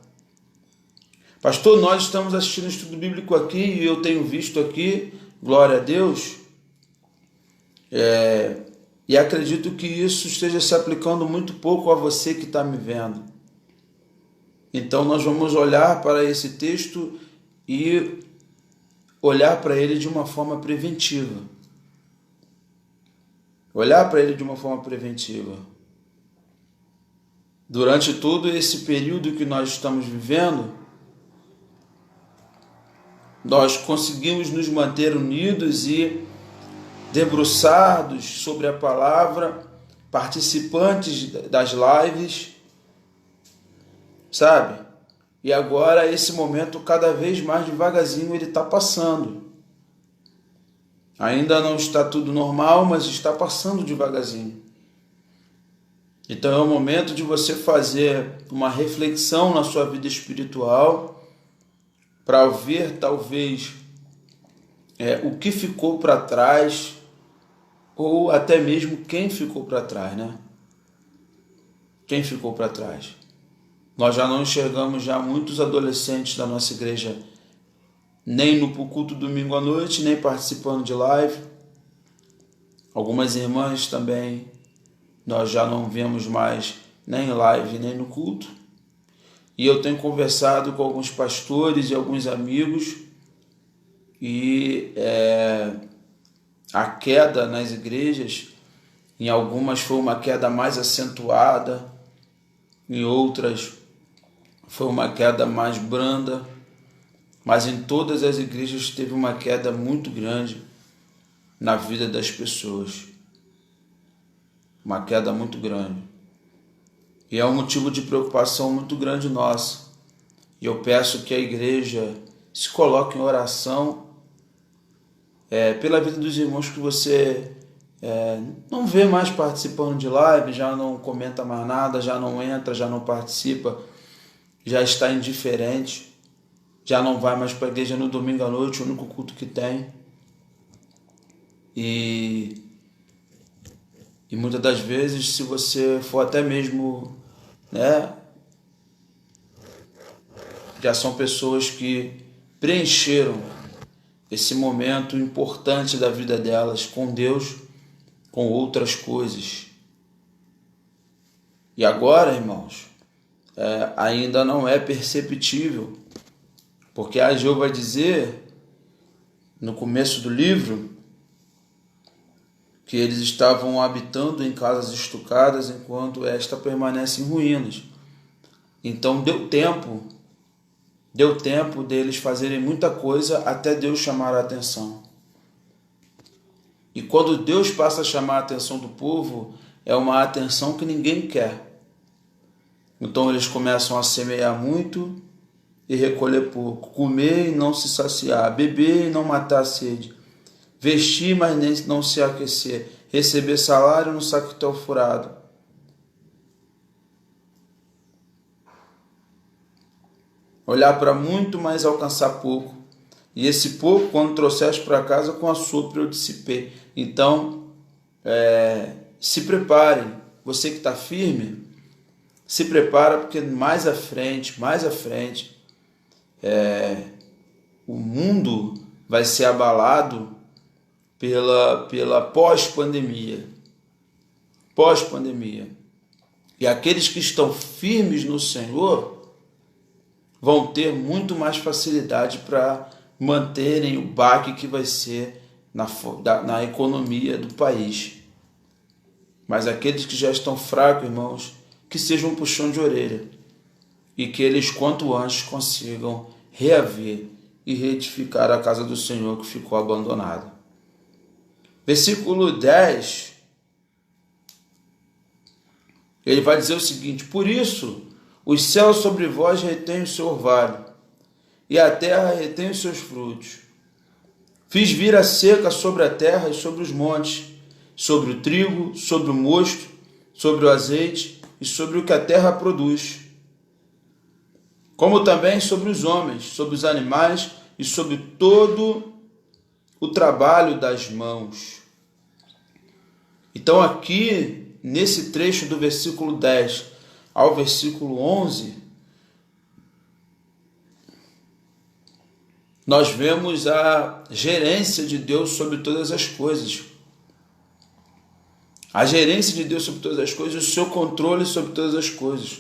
Pastor, nós estamos assistindo um estudo bíblico aqui e eu tenho visto aqui, glória a Deus, e acredito que isso esteja se aplicando muito pouco a você que está me vendo. Então nós vamos olhar para esse texto e olhar para ele de uma forma preventiva. Olhar para ele de uma forma preventiva. Durante todo esse período que nós estamos vivendo, nós conseguimos nos manter unidos e debruçados sobre a palavra, participantes das lives, sabe? E agora esse momento cada vez mais devagarzinho ele está passando. Ainda não está tudo normal, mas está passando devagarzinho. Então é o momento de você fazer uma reflexão na sua vida espiritual para ver talvez o que ficou para trás ou até mesmo quem ficou para trás, né? Quem ficou para trás? Nós já não enxergamos já muitos adolescentes da nossa igreja nem no culto domingo à noite, nem participando de live. Algumas irmãs também nós já não vemos mais nem em live, nem no culto. E eu tenho conversado com alguns pastores e alguns amigos e a queda nas igrejas, em algumas foi uma queda mais acentuada, em outras foi uma queda mais branda, mas em todas as igrejas teve uma queda muito grande na vida das pessoas. Uma queda muito grande. E é um motivo de preocupação muito grande nossa. E eu peço que a igreja se coloque em oração pela vida dos irmãos que você não vê mais participando de live, já não comenta mais nada, já não entra, já não participa, já está indiferente. Já não vai mais para a igreja no domingo à noite, o único culto que tem. E muitas das vezes, se você for até mesmo, já são pessoas que preencheram esse momento importante da vida delas com Deus, com outras coisas. E agora, irmãos, ainda não é perceptível, porque Ageu vai dizer, no começo do livro, que eles estavam habitando em casas estucadas enquanto esta permanece em ruínas. Então deu tempo deles fazerem muita coisa até Deus chamar a atenção. E quando Deus passa a chamar a atenção do povo, é uma atenção que ninguém quer. Então eles começam a semear muito e recolher pouco, comer e não se saciar, beber e não matar a sede, vestir, mas nem não se aquecer, receber salário no saquetel furado. Olhar para muito, mas alcançar pouco. E esse pouco, quando trouxeste para casa, com a sopro eu dissipei. Então, se preparem. Você que está firme, se prepara, porque mais à frente, o mundo vai ser abalado pela pós-pandemia. E aqueles que estão firmes no Senhor vão ter muito mais facilidade para manterem o baque que vai ser na economia do país. Mas aqueles que já estão fracos, irmãos, que sejam um puxão de orelha e que eles quanto antes consigam reaver e reedificar a casa do Senhor que ficou abandonada. Versículo 10, ele vai dizer o seguinte: por isso os céus sobre vós retêm o seu orvalho, e a terra retém os seus frutos. Fiz vir a seca sobre a terra e sobre os montes, sobre o trigo, sobre o mosto, sobre o azeite e sobre o que a terra produz, como também sobre os homens, sobre os animais e sobre todo o trabalho das mãos. Então aqui, nesse trecho do versículo 10 ao versículo 11, nós vemos a gerência de Deus sobre todas as coisas. A gerência de Deus sobre todas as coisas, o seu controle sobre todas as coisas.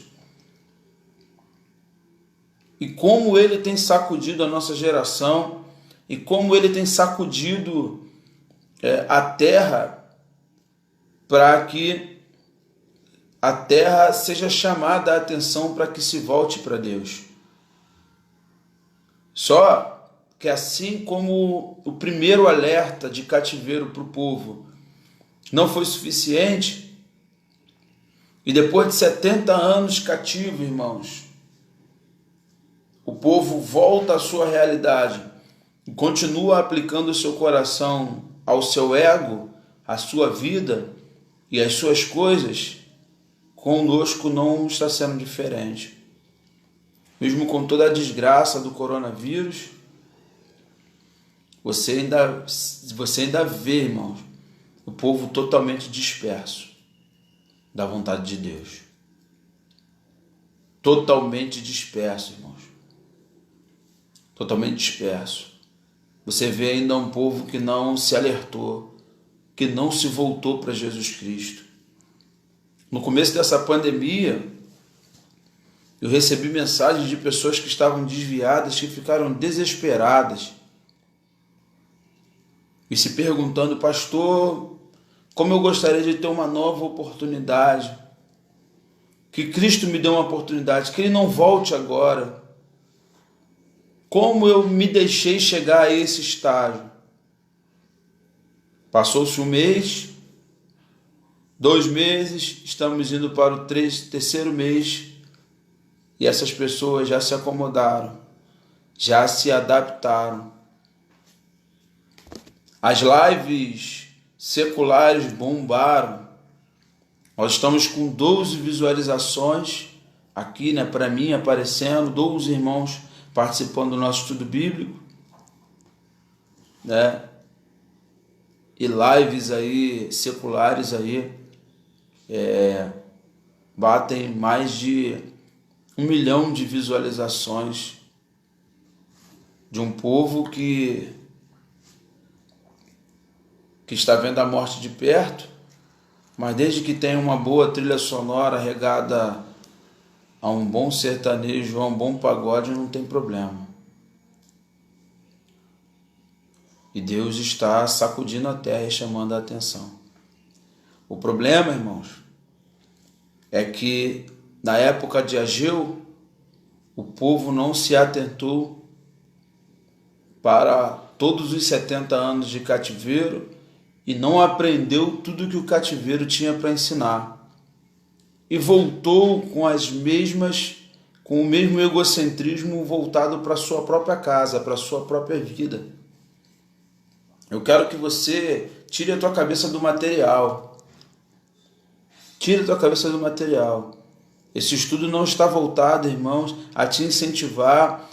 E como Ele tem sacudido a nossa geração, e como Ele tem sacudido a terra, para que a terra seja chamada a atenção para que se volte para Deus. Só que assim como o primeiro alerta de cativeiro para o povo não foi suficiente, e depois de 70 anos cativo, irmãos, o povo volta à sua realidade e continua aplicando o seu coração ao seu ego, à sua vida e às suas coisas, conosco não está sendo diferente. Mesmo com toda a desgraça do coronavírus, você ainda vê, irmãos, o povo totalmente disperso da vontade de Deus. Totalmente disperso, irmãos. Totalmente disperso. Você vê ainda um povo que não se alertou, que não se voltou para Jesus Cristo. No começo dessa pandemia, eu recebi mensagens de pessoas que estavam desviadas, que ficaram desesperadas e se perguntando: pastor, como eu gostaria de ter uma nova oportunidade, que Cristo me dê uma oportunidade, que Ele não volte agora. Como eu me deixei chegar a esse estágio? Passou-se um mês, 2 meses, estamos indo para o terceiro mês e essas pessoas já se acomodaram, já se adaptaram. As lives seculares bombaram. Nós estamos com 12 visualizações aqui, para mim aparecendo, 12 irmãos participando do nosso estudo bíblico, e lives aí seculares aí batem mais de 1 milhão de visualizações, de um povo que está vendo a morte de perto, mas desde que tem uma boa trilha sonora regada a um bom sertanejo, a um bom pagode, não tem problema. E Deus está sacudindo a terra e chamando a atenção. O problema, irmãos, é que na época de Ageu, o povo não se atentou para todos os 70 anos de cativeiro e não aprendeu tudo que o cativeiro tinha para ensinar. E voltou com o mesmo egocentrismo voltado para a sua própria casa, para a sua própria vida. Eu quero que você tire a tua cabeça do material. Tire a tua cabeça do material. Esse estudo não está voltado, irmãos, a te incentivar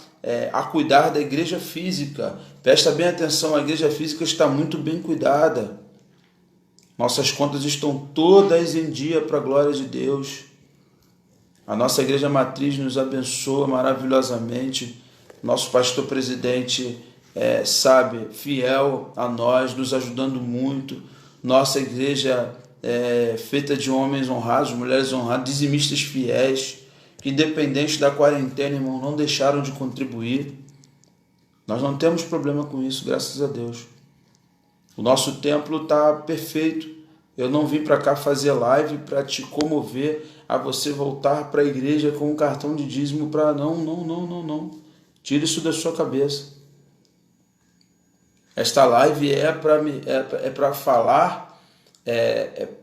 a cuidar da igreja física. Presta bem atenção, a igreja física está muito bem cuidada. Nossas contas estão todas em dia para a glória de Deus. A nossa igreja matriz nos abençoa maravilhosamente. Nosso pastor presidente fiel a nós, nos ajudando muito. Nossa igreja feita de homens honrados, mulheres honradas, dizimistas fiéis, que independente da quarentena, irmão, não deixaram de contribuir. Nós não temos problema com isso, graças a Deus. O nosso templo está perfeito. Eu não vim para cá fazer live para te comover a você voltar para a igreja com um cartão de dízimo para... Não. Tire isso da sua cabeça. Esta live é para falar,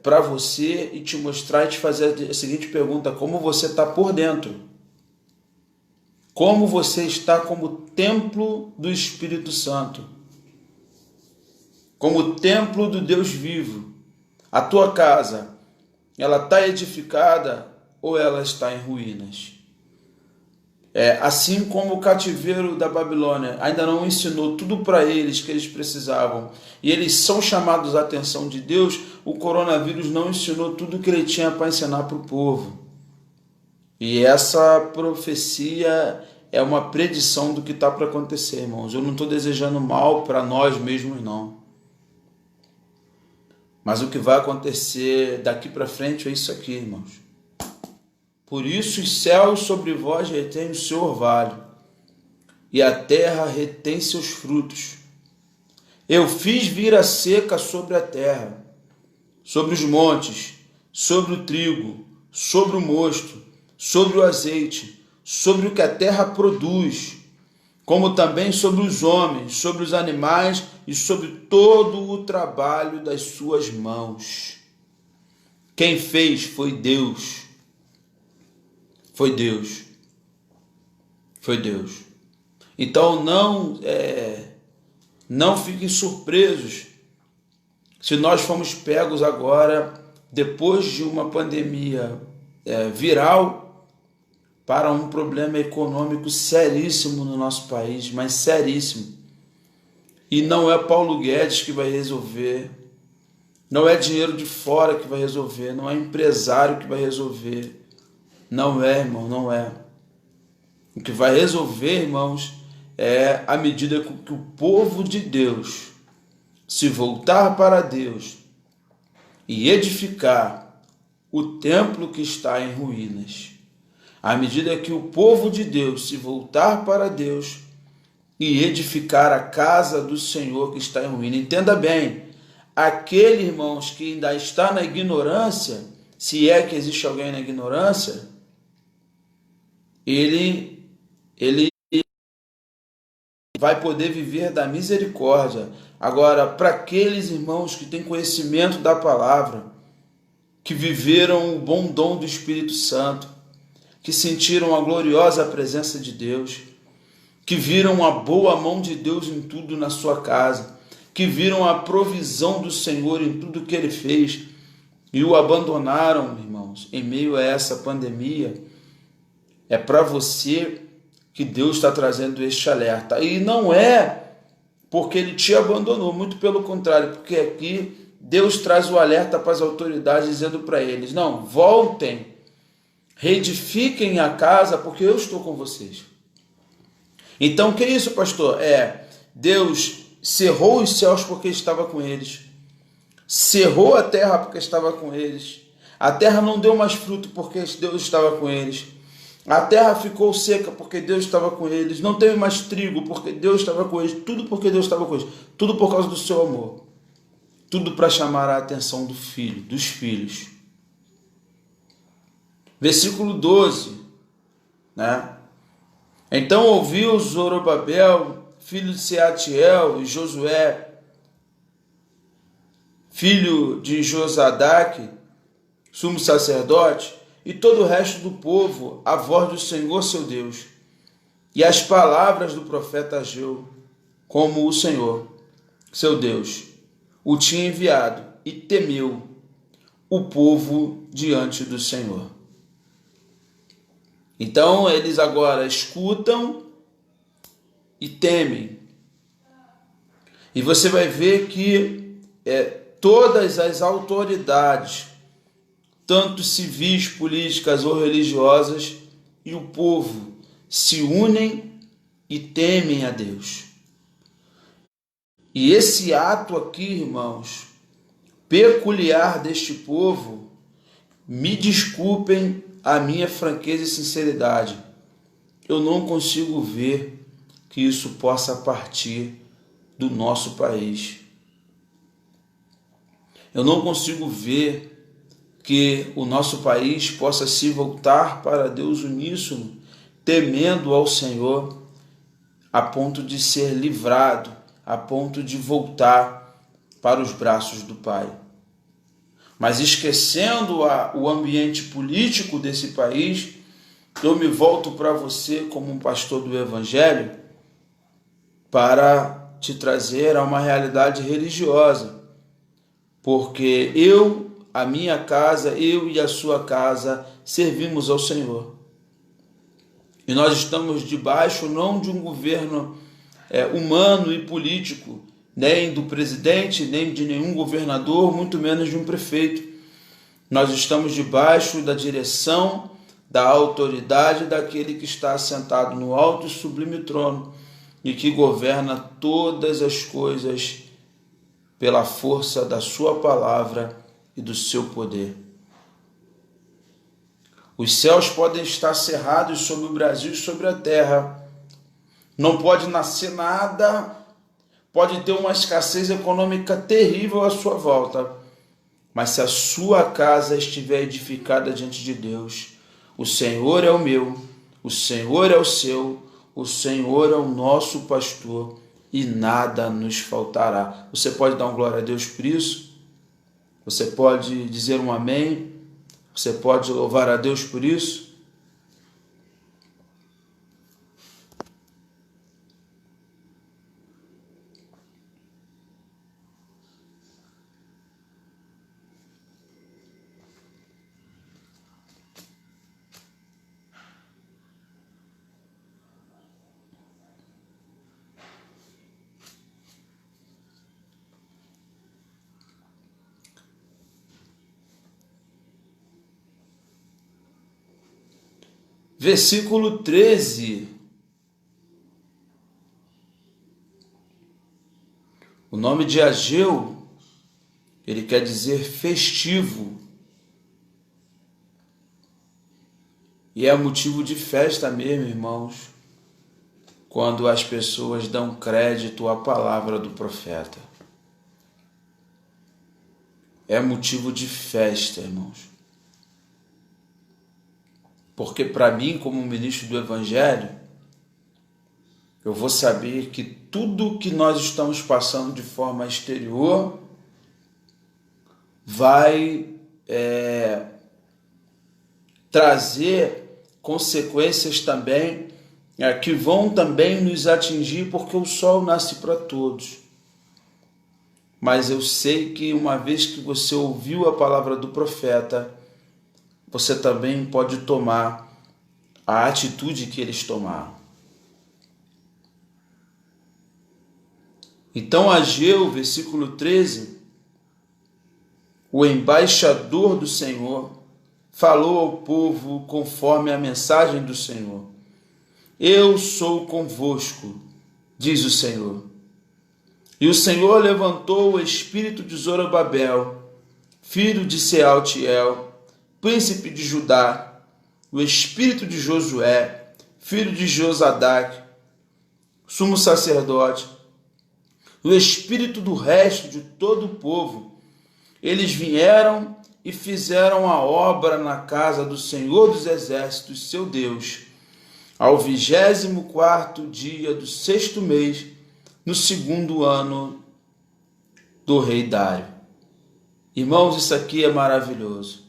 para você e te mostrar e te fazer a seguinte pergunta: como você está por dentro? Como você está como templo do Espírito Santo? Como templo do Deus vivo, A tua casa, ela está edificada ou ela está em ruínas? Assim como o cativeiro da Babilônia ainda não ensinou tudo para eles que eles precisavam, e eles são chamados à atenção de Deus, o coronavírus não ensinou tudo que ele tinha para ensinar para o povo. E essa profecia é uma predição do que está para acontecer, irmãos. Eu não estou desejando mal para nós mesmos, não. Mas o que vai acontecer daqui para frente é isso aqui, irmãos. Por isso os céus sobre vós retêm o seu orvalho, e a terra retém seus frutos. Eu fiz vir a seca sobre a terra, sobre os montes, sobre o trigo, sobre o mosto, sobre o azeite, sobre o que a terra produz, como também sobre os homens, sobre os animais e sobre todo o trabalho das suas mãos. Quem fez foi Deus. Foi Deus. Foi Deus. Então não fiquem surpresos se nós formos pegos agora, depois de uma pandemia viral, para um problema econômico seríssimo no nosso país, mas seríssimo. E não é Paulo Guedes que vai resolver, não é dinheiro de fora que vai resolver, não é empresário que vai resolver. Não é, irmão, não é. O que vai resolver, irmãos, é à medida que o povo de Deus se voltar para Deus e edificar o templo que está em ruínas. À medida que o povo de Deus se voltar para Deus e edificar a casa do Senhor que está em ruína. Entenda bem, aquele, irmãos, que ainda está na ignorância, se é que existe alguém na ignorância, ele vai poder viver da misericórdia. Agora, para aqueles irmãos que têm conhecimento da palavra, que viveram o bom dom do Espírito Santo, que sentiram a gloriosa presença de Deus, que viram a boa mão de Deus em tudo na sua casa, que viram a provisão do Senhor em tudo que Ele fez e o abandonaram, irmãos, em meio a essa pandemia, é para você que Deus está trazendo este alerta. E não é porque Ele te abandonou, muito pelo contrário, porque aqui Deus traz o alerta para as autoridades, dizendo para eles, não, voltem, reedifiquem a casa, porque eu estou com vocês. Então, o que é isso, pastor? Deus cerrou os céus porque estava com eles, cerrou a terra porque estava com eles, a terra não deu mais fruto porque Deus estava com eles, a terra ficou seca porque Deus estava com eles, não teve mais trigo porque Deus estava com eles, tudo porque Deus estava com eles, tudo por causa do seu amor, tudo para chamar a atenção do filho, dos filhos. Versículo 12, né? Então ouviu Zorobabel, filho de Seatiel, e Josué, filho de Josadaque, sumo sacerdote, e todo o resto do povo, a voz do Senhor seu Deus, e as palavras do profeta Ageu, como o Senhor, seu Deus, o tinha enviado, e temeu o povo diante do Senhor. Então eles agora escutam e temem. E você vai ver que todas as autoridades, tanto civis, políticas ou religiosas, e o povo se unem e temem a Deus. E esse ato aqui, irmãos, peculiar deste povo, me desculpem a minha franqueza e sinceridade, eu não consigo ver que isso possa partir do nosso país. Eu não consigo ver que o nosso país possa se voltar para Deus uníssono, temendo ao Senhor, a ponto de ser livrado, a ponto de voltar para os braços do Pai. Mas esquecendo o ambiente político desse país, eu me volto para você como um pastor do Evangelho para te trazer a uma realidade religiosa. porque a minha casa, eu e a sua casa servimos ao Senhor. E nós estamos debaixo não de um governo humano e político, nem do presidente, nem de nenhum governador, muito menos de um prefeito. Nós estamos debaixo da direção, da autoridade daquele que está assentado no alto e sublime trono e que governa todas as coisas pela força da sua palavra e do seu poder. Os céus podem estar cerrados sobre o Brasil e sobre a terra. Não pode nascer nada, pode ter uma escassez econômica terrível à sua volta. Mas se a sua casa estiver edificada diante de Deus, o Senhor é o meu, o Senhor é o seu, o Senhor é o nosso pastor e nada nos faltará. Você pode dar um glória a Deus por isso? Você pode dizer um amém? Você pode louvar a Deus por isso? Versículo 13. O nome de Ageu, ele quer dizer festivo. E é motivo de festa mesmo, irmãos, quando as pessoas dão crédito à palavra do profeta. É motivo de festa, irmãos. Porque para mim, como ministro do Evangelho, eu vou saber que tudo que nós estamos passando de forma exterior vai trazer consequências também que vão também nos atingir, porque o sol nasce para todos. Mas eu sei que uma vez que você ouviu a palavra do profeta, você também pode tomar a atitude que eles tomaram. Então Ageu, versículo 13, o embaixador do Senhor, falou ao povo conforme a mensagem do Senhor. Eu sou convosco, diz o Senhor. E o Senhor levantou o espírito de Zorobabel, filho de Sealtiel, príncipe de Judá, o espírito de Josué, filho de Josadac, sumo sacerdote, o espírito do resto de todo o povo. Eles vieram e fizeram a obra na casa do Senhor dos Exércitos, seu Deus, ao 24º dia do 6º mês, no 2º ano do rei Dário. Irmãos, isso aqui é maravilhoso.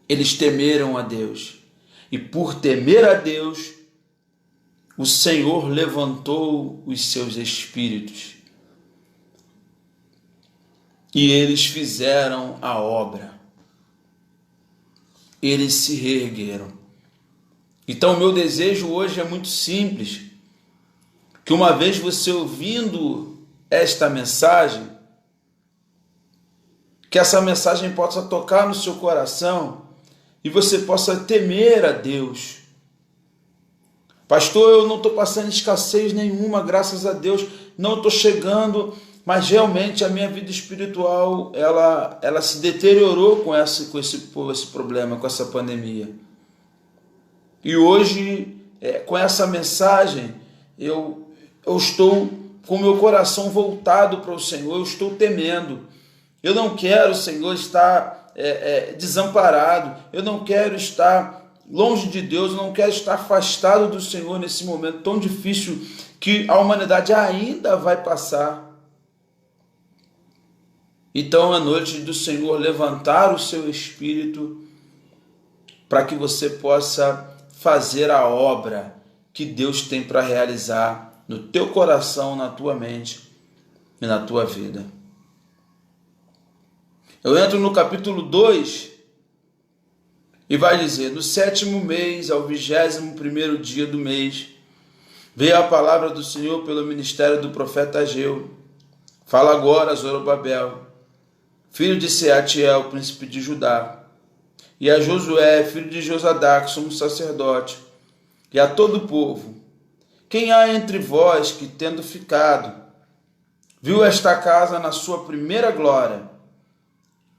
Eles temeram a Deus, e por temer a Deus, o Senhor levantou os seus espíritos, e eles fizeram a obra, eles se reergueram. Então, o meu desejo hoje é muito simples, que uma vez você ouvindo esta mensagem, que essa mensagem possa tocar no seu coração, e você possa temer a Deus. Pastor, eu não estou passando escassez nenhuma, graças a Deus, não estou chegando, mas realmente a minha vida espiritual, ela se deteriorou com esse problema, com essa pandemia. E hoje, com essa mensagem, eu estou com o meu coração voltado para o Senhor, eu estou temendo. Eu não quero, Senhor, estar desamparado, eu não quero estar longe de Deus, eu não quero estar afastado do Senhor nesse momento tão difícil que a humanidade ainda vai passar. Então é noite do Senhor levantar o seu espírito para que você possa fazer a obra que Deus tem para realizar no teu coração, na tua mente e na tua vida. Eu entro no capítulo 2 e vai dizer: no 7º mês, ao 21º dia do mês, veio a palavra do Senhor pelo ministério do profeta Ageu. Fala agora, Zorobabel, filho de Seatiel, príncipe de Judá, e a Josué, filho de Josadac, sumo sacerdote, e a todo o povo: quem há entre vós que, tendo ficado, viu esta casa na sua primeira glória?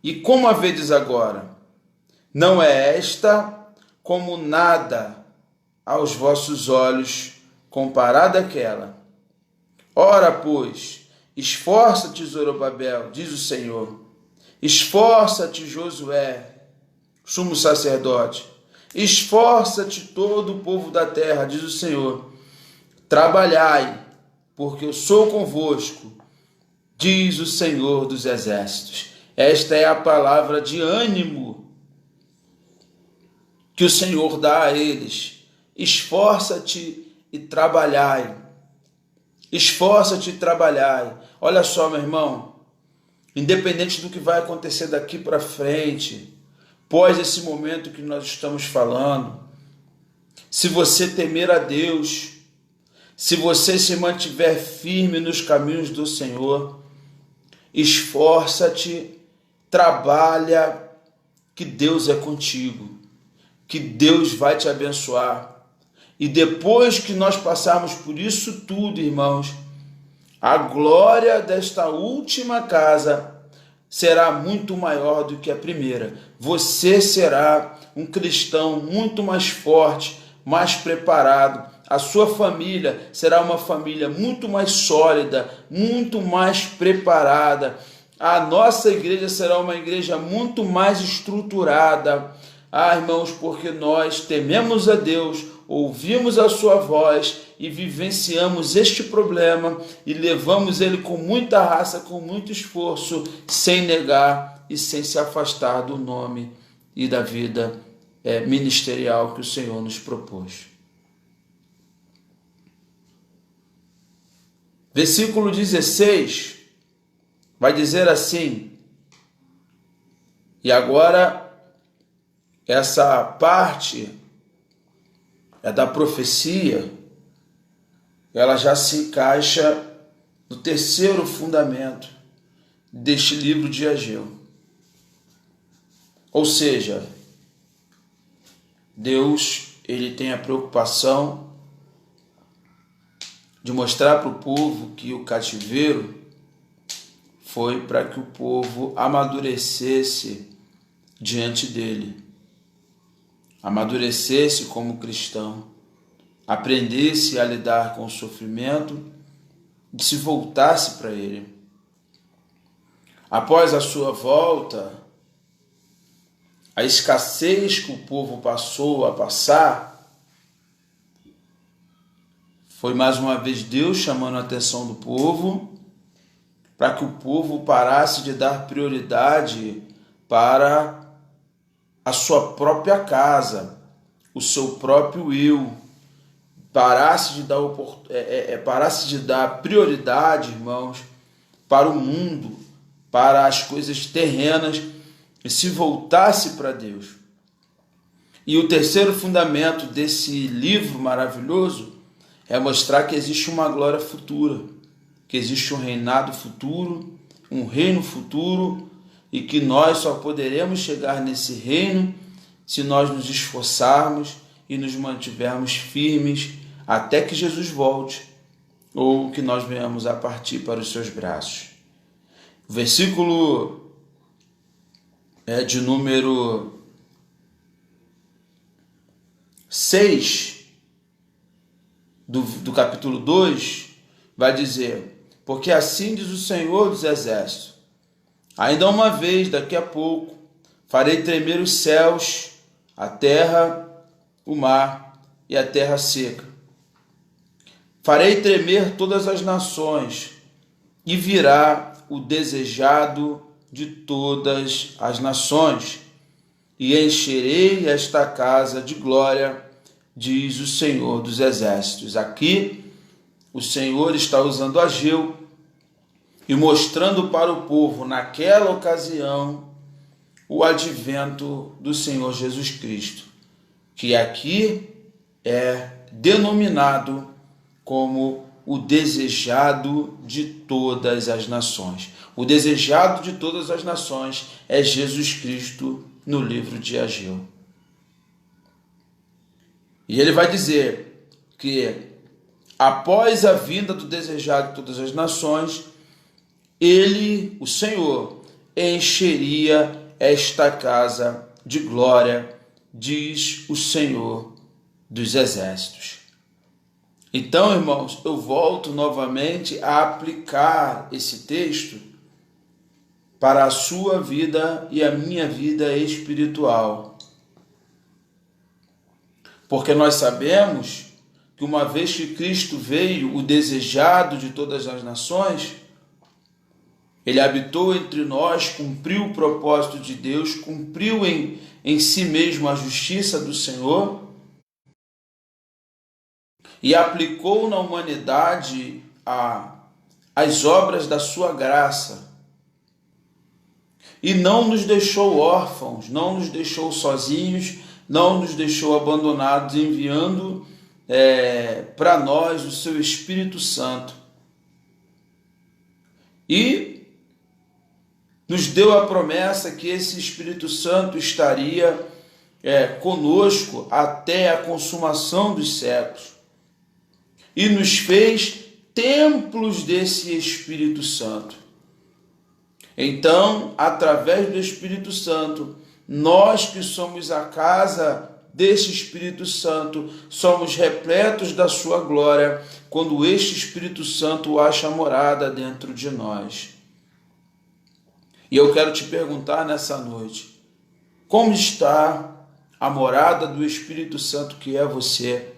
E como a vedes agora? Não é esta como nada aos vossos olhos, comparada àquela? Ora, pois, esforça-te, Zorobabel, diz o Senhor. Esforça-te, Josué, sumo sacerdote. Esforça-te, todo o povo da terra, diz o Senhor. Trabalhai, porque eu sou convosco, diz o Senhor dos exércitos. Esta é a palavra de ânimo que o Senhor dá a eles. Esforça-te e trabalhai. Esforça-te e trabalhai. Olha só, meu irmão, independente do que vai acontecer daqui para frente, pós esse momento que nós estamos falando, se você temer a Deus, se você se mantiver firme nos caminhos do Senhor, esforça-te, trabalha, que Deus é contigo, que Deus vai te abençoar. E depois que nós passarmos por isso tudo, irmãos, a glória desta última casa será muito maior do que a primeira. Você será um cristão muito mais forte, mais preparado. A sua família será uma família muito mais sólida, muito mais preparada. A nossa igreja será uma igreja muito mais estruturada. Irmãos, porque nós tememos a Deus, ouvimos a sua voz e vivenciamos este problema e levamos ele com muita raça, com muito esforço, sem negar e sem se afastar do nome e da vida ministerial que o Senhor nos propôs. Versículo 16 vai dizer assim, e agora essa parte é da profecia, ela já se encaixa no terceiro fundamento deste livro de Ageu. Ou seja, Deus, ele tem a preocupação de mostrar para o povo que o cativeiro foi para que o povo amadurecesse diante dele, amadurecesse como cristão, aprendesse a lidar com o sofrimento e se voltasse para ele. Após a sua volta, a escassez que o povo passou a passar, foi mais uma vez Deus chamando a atenção do povo para que o povo parasse de dar prioridade para a sua própria casa, o seu próprio eu, parasse de dar prioridade, irmãos, para o mundo, para as coisas terrenas e se voltasse para Deus. E o terceiro fundamento desse livro maravilhoso é mostrar que existe uma glória futura, que existe um reinado futuro, um reino futuro, e que nós só poderemos chegar nesse reino se nós nos esforçarmos e nos mantivermos firmes até que Jesus volte ou que nós venhamos a partir para os seus braços. O versículo de número 6 do capítulo 2 vai dizer: porque assim diz o Senhor dos exércitos, ainda uma vez, daqui a pouco, farei tremer os céus, a terra, o mar e a terra seca. Farei tremer todas as nações, e virá o desejado de todas as nações, e encherei esta casa de glória, diz o Senhor dos exércitos. Aqui, o Senhor está usando Ageu e mostrando para o povo, naquela ocasião, o advento do Senhor Jesus Cristo, que aqui é denominado como o desejado de todas as nações. O desejado de todas as nações é Jesus Cristo no livro de Ageu. E ele vai dizer que após a vinda do desejado de todas as nações, ele, o Senhor, encheria esta casa de glória, diz o Senhor dos Exércitos. Então, irmãos, eu volto novamente a aplicar esse texto para a sua vida e a minha vida espiritual. Porque nós sabemos que uma vez que Cristo veio, o desejado de todas as nações, ele habitou entre nós, cumpriu o propósito de Deus, cumpriu em si mesmo a justiça do Senhor e aplicou na humanidade as obras da sua graça. E não nos deixou órfãos, não nos deixou sozinhos, não nos deixou abandonados, enviando para nós o seu Espírito Santo. E nos deu a promessa que esse Espírito Santo estaria conosco até a consumação dos séculos. E nos fez templos desse Espírito Santo. Então, através do Espírito Santo, nós que somos a casa desse Espírito Santo, somos repletos da sua glória, quando este Espírito Santo acha morada dentro de nós. E eu quero te perguntar nessa noite, como está a morada do Espírito Santo que é você,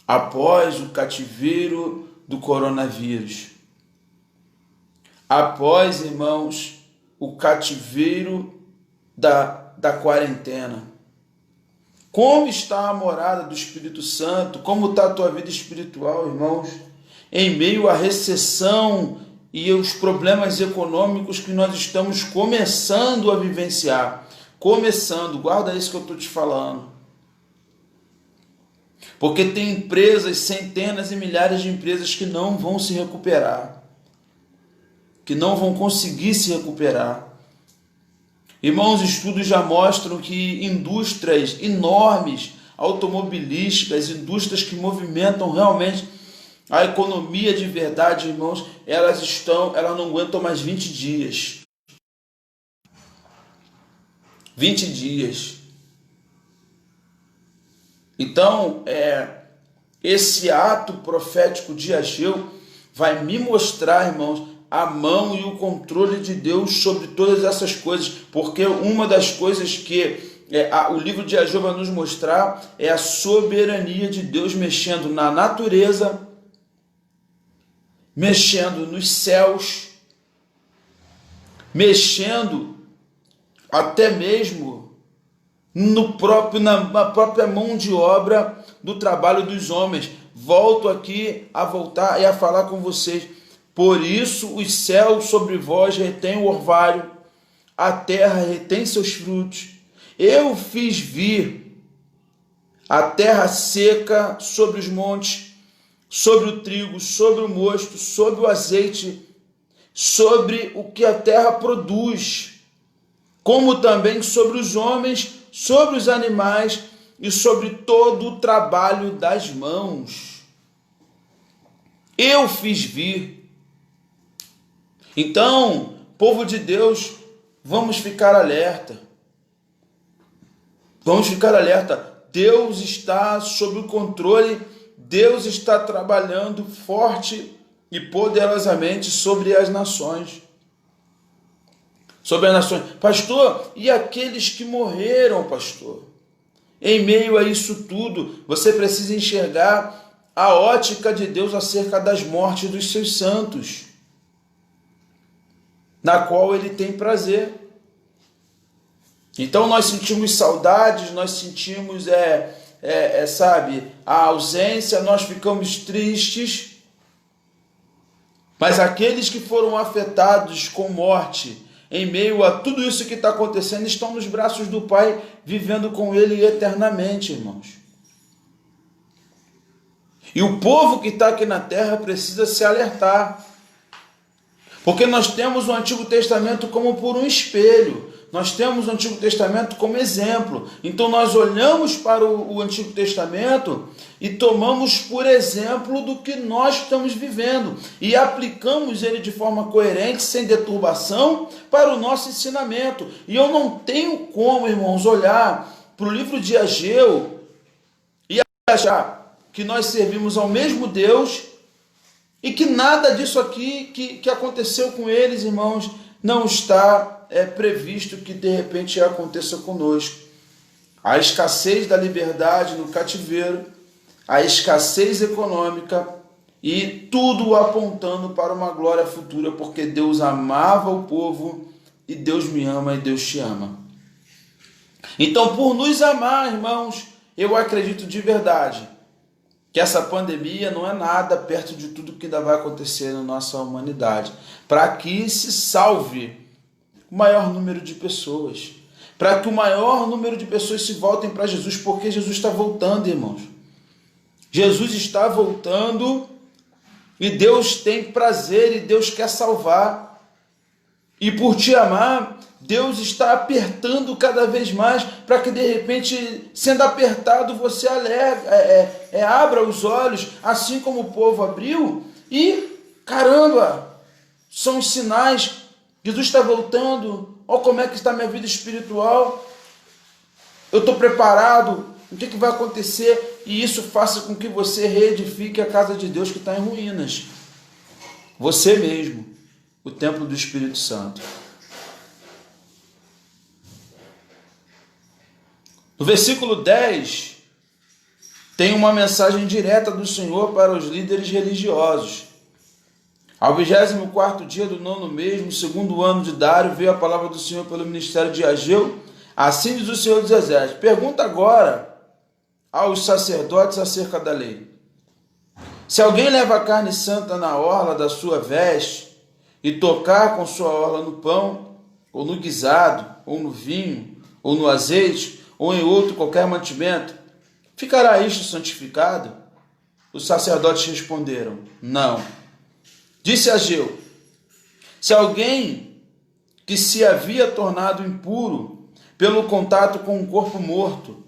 após o cativeiro do coronavírus? Após, irmãos, o cativeiro da quarentena. Como está a morada do Espírito Santo? Como está a tua vida espiritual, irmãos? Em meio à recessão e os problemas econômicos que nós estamos começando a vivenciar. Guarda isso que eu estou te falando. Porque tem empresas, centenas e milhares de empresas que não vão se recuperar. Que não vão conseguir se recuperar. Irmãos, estudos já mostram que indústrias enormes, automobilísticas, indústrias que movimentam realmente a economia de verdade, irmãos, elas não aguentam mais 20 dias. 20 dias. Então, esse ato profético de Ageu vai me mostrar, irmãos, a mão e o controle de Deus sobre todas essas coisas, porque uma das coisas que o livro de Ageu vai nos mostrar é a soberania de Deus mexendo na natureza, mexendo nos céus, mexendo até mesmo na própria mão de obra do trabalho dos homens. Volto aqui a voltar e a falar com vocês. Por isso os céus sobre vós retêm o orvalho, a terra retém seus frutos. Eu fiz vir a terra seca sobre os montes, sobre o trigo, sobre o mosto, sobre o azeite, sobre o que a terra produz, como também sobre os homens, sobre os animais e sobre todo o trabalho das mãos. Eu fiz vir. Então, povo de Deus, vamos ficar alerta. Vamos ficar alerta. Deus está sob o controle, Deus está trabalhando forte e poderosamente sobre as nações. Sobre as nações. Pastor, e aqueles que morreram, pastor? Em meio a isso tudo, você precisa enxergar a ótica de Deus acerca das mortes dos seus santos, na qual ele tem prazer. Então nós sentimos saudades, nós sentimos, a ausência, nós ficamos tristes, mas aqueles que foram afetados com morte em meio a tudo isso que está acontecendo, estão nos braços do Pai, vivendo com Ele eternamente, irmãos. E o povo que está aqui na terra precisa se alertar, porque nós temos o Antigo Testamento como por um espelho, nós temos o Antigo Testamento como exemplo. Então nós olhamos para o Antigo Testamento e tomamos por exemplo do que nós estamos vivendo e aplicamos ele de forma coerente, sem deturbação, para o nosso ensinamento. E eu não tenho como, irmãos, olhar para o livro de Ageu e achar que nós servimos ao mesmo Deus e que nada disso aqui que aconteceu com eles, irmãos, não está previsto que de repente aconteça conosco. A escassez da liberdade no cativeiro, a escassez econômica e tudo apontando para uma glória futura, porque Deus amava o povo e Deus me ama e Deus te ama. Então, por nos amar, irmãos, eu acredito de verdade que essa pandemia não é nada perto de tudo que ainda vai acontecer na nossa humanidade, para que se salve o maior número de pessoas, para que o maior número de pessoas se voltem para Jesus, porque Jesus está voltando, irmãos. Jesus está voltando e Deus tem prazer e Deus quer salvar. E por te amar, Deus está apertando cada vez mais para que de repente, sendo apertado, você abra os olhos, assim como o povo abriu, e caramba, são os sinais. Jesus está voltando, olha como é que está a minha vida espiritual, eu estou preparado, o que vai acontecer? E isso faça com que você reedifique a casa de Deus que está em ruínas. Você mesmo, o templo do Espírito Santo. No versículo 10, tem uma mensagem direta do Senhor para os líderes religiosos. Ao 24º dia do 9º mês, no segundo ano de Dário, veio a palavra do Senhor pelo ministério de Ageu. Assim diz o Senhor dos Exércitos: pergunta agora aos sacerdotes acerca da lei. Se alguém leva a carne santa na orla da sua veste e tocar com sua orla no pão, ou no guisado, ou no vinho, ou no azeite, ou em outro qualquer mantimento, ficará isto santificado? Os sacerdotes responderam: não. Disse Ageu: se alguém que se havia tornado impuro pelo contato com um corpo morto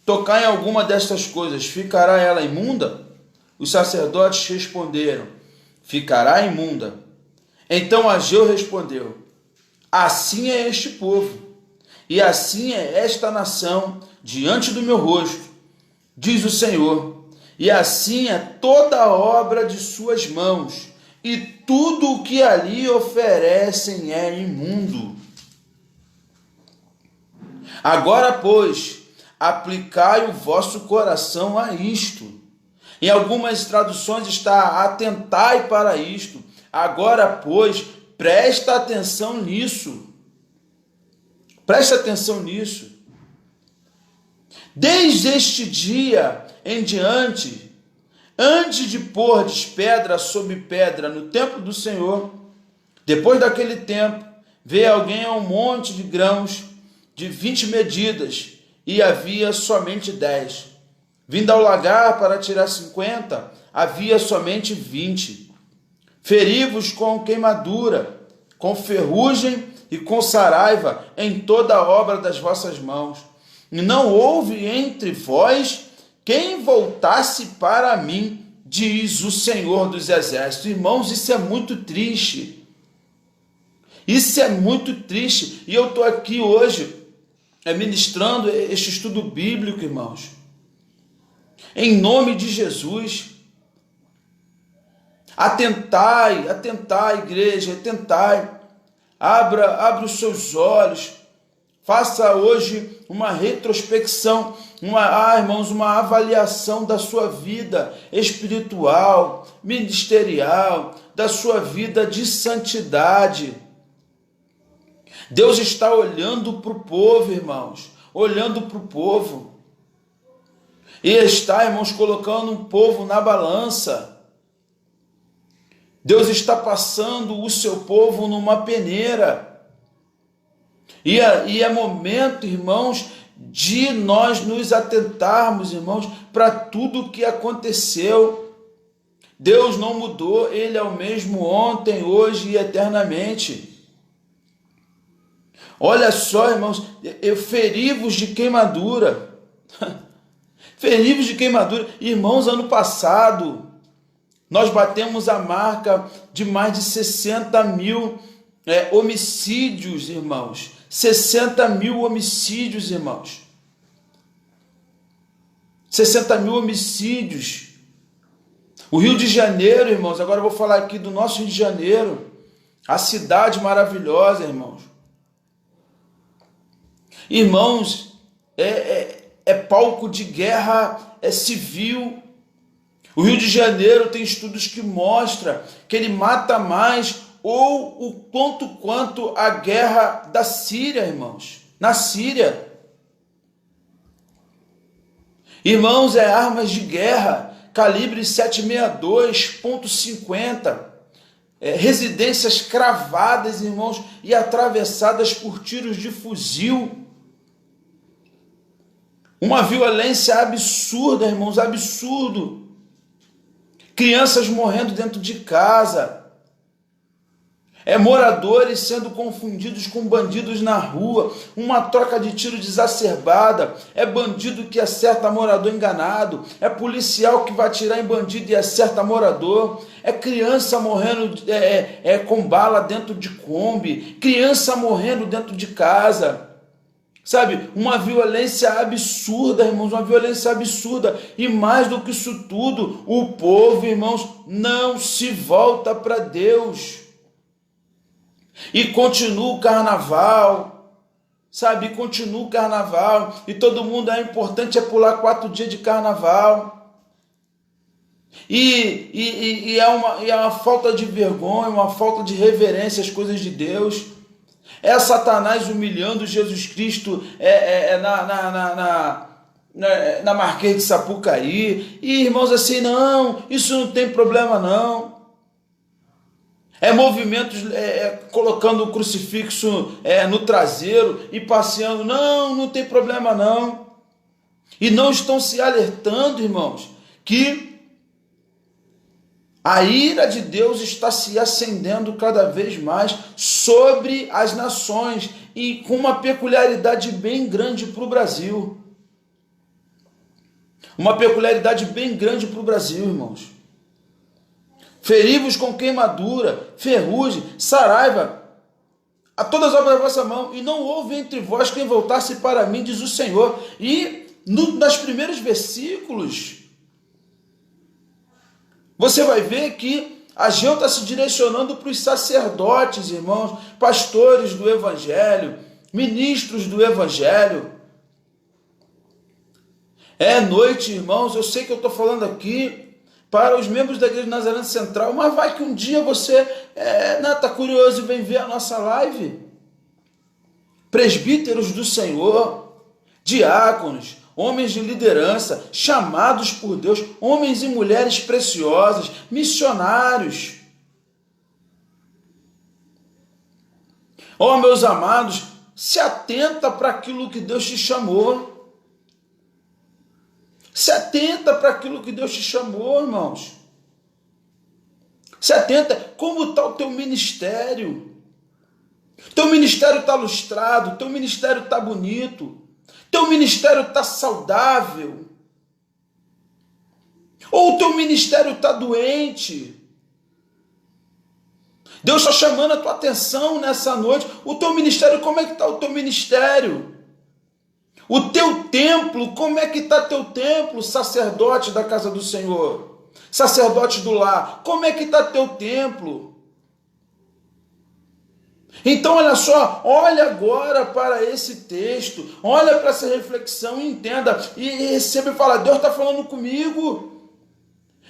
tocar em alguma destas coisas, ficará ela imunda? Os sacerdotes responderam: ficará imunda. Então Ageu respondeu: assim é este povo, e assim é esta nação diante do meu rosto, diz o Senhor, e assim é toda a obra de suas mãos, e tudo o que ali oferecem é imundo. Agora, pois, aplicai o vosso coração a isto. Em algumas traduções está: atentai para isto. Agora, pois, presta atenção nisso. Presta atenção nisso. Desde este dia em diante, antes de pordes pedra sobre pedra no templo do Senhor, depois daquele tempo, veio alguém a um monte de grãos de 20 medidas, e havia somente 10. Vindo ao lagar para tirar 50, havia somente 20. Feri-vos com queimadura, com ferrugem e com saraiva em toda a obra das vossas mãos. E não houve entre vós quem voltasse para mim, diz o Senhor dos Exércitos. Irmãos, isso é muito triste. Isso é muito triste. E eu estou aqui hoje ministrando este estudo bíblico, irmãos, em nome de Jesus. Atentai, igreja, atentai. Abra os seus olhos. Faça hoje uma retrospecção, irmãos, uma avaliação da sua vida espiritual, ministerial, da sua vida de santidade. Deus está olhando para o povo, irmãos, olhando para o povo. E está, irmãos, colocando um povo na balança. Deus está passando o seu povo numa peneira. E é momento, irmãos, de nós nos atentarmos, irmãos, para tudo o que aconteceu. Deus não mudou, Ele é o mesmo ontem, hoje e eternamente. Olha só, irmãos, feri-vos de queimadura. Feri-vos de queimadura. Irmãos, ano passado, nós batemos a marca de mais de 60 mil homicídios, irmãos. 60 mil homicídios, irmãos. 60 mil homicídios. O Rio de Janeiro, irmãos, agora eu vou falar aqui do nosso Rio de Janeiro. A cidade maravilhosa, irmãos. Irmãos, é palco de guerra civil. O Rio de Janeiro tem estudos que mostram que ele mata mais ou o quanto a guerra da Síria, irmãos. Na Síria. Irmãos, armas de guerra, calibre 762, .50, residências cravadas, irmãos, e atravessadas por tiros de fuzil. Uma violência absurda, irmãos, absurdo. Crianças morrendo dentro de casa. Moradores sendo confundidos com bandidos na rua. Uma troca de tiro exacerbada. Bandido que acerta morador enganado. Policial que vai atirar em bandido e acerta morador. Criança morrendo com bala dentro de Kombi. Criança morrendo dentro de casa. Sabe, uma violência absurda, irmãos, uma violência absurda. E mais do que isso tudo, o povo, irmãos, não se volta para Deus. E continua o carnaval, sabe, continua o carnaval. E todo mundo, importante pular 4 dias de carnaval. E é uma falta de vergonha, uma falta de reverência às coisas de Deus. Satanás humilhando Jesus Cristo na Marquês de Sapucaí. E irmãos, assim, não, isso não tem problema não. Movimentos colocando o crucifixo no traseiro e passeando. Não tem problema não. E não estão se alertando, irmãos, que a ira de Deus está se acendendo cada vez mais sobre as nações e com uma peculiaridade bem grande para o Brasil. Uma peculiaridade bem grande para o Brasil, irmãos. Feri-vos com queimadura, ferrugem, saraiva, a todas as obras da vossa mão, e não houve entre vós quem voltasse para mim, diz o Senhor. E nos primeiros versículos, você vai ver que Ageu está se direcionando para os sacerdotes, irmãos, pastores do Evangelho, ministros do Evangelho. Noite, irmãos, eu sei que eu estou falando aqui para os membros da Igreja Nazarena Central, mas vai que um dia você está curioso e vem ver a nossa live. Presbíteros do Senhor, diáconos, homens de liderança, chamados por Deus, homens e mulheres preciosas, missionários. Meus amados, se atenta para aquilo que Deus te chamou. Se atenta para aquilo que Deus te chamou, irmãos. Se atenta como está o teu ministério. Teu ministério está lustrado, teu ministério está bonito. Teu ministério está saudável? Ou o teu ministério está doente? Deus está chamando a tua atenção nessa noite. O teu ministério, como é que está o teu ministério? O teu templo, como é que está teu templo, sacerdote da casa do Senhor? Sacerdote do lar, como é que está teu templo? Então, olha só, olha agora para esse texto, olha para essa reflexão e entenda, e receba e fala, Deus está falando comigo.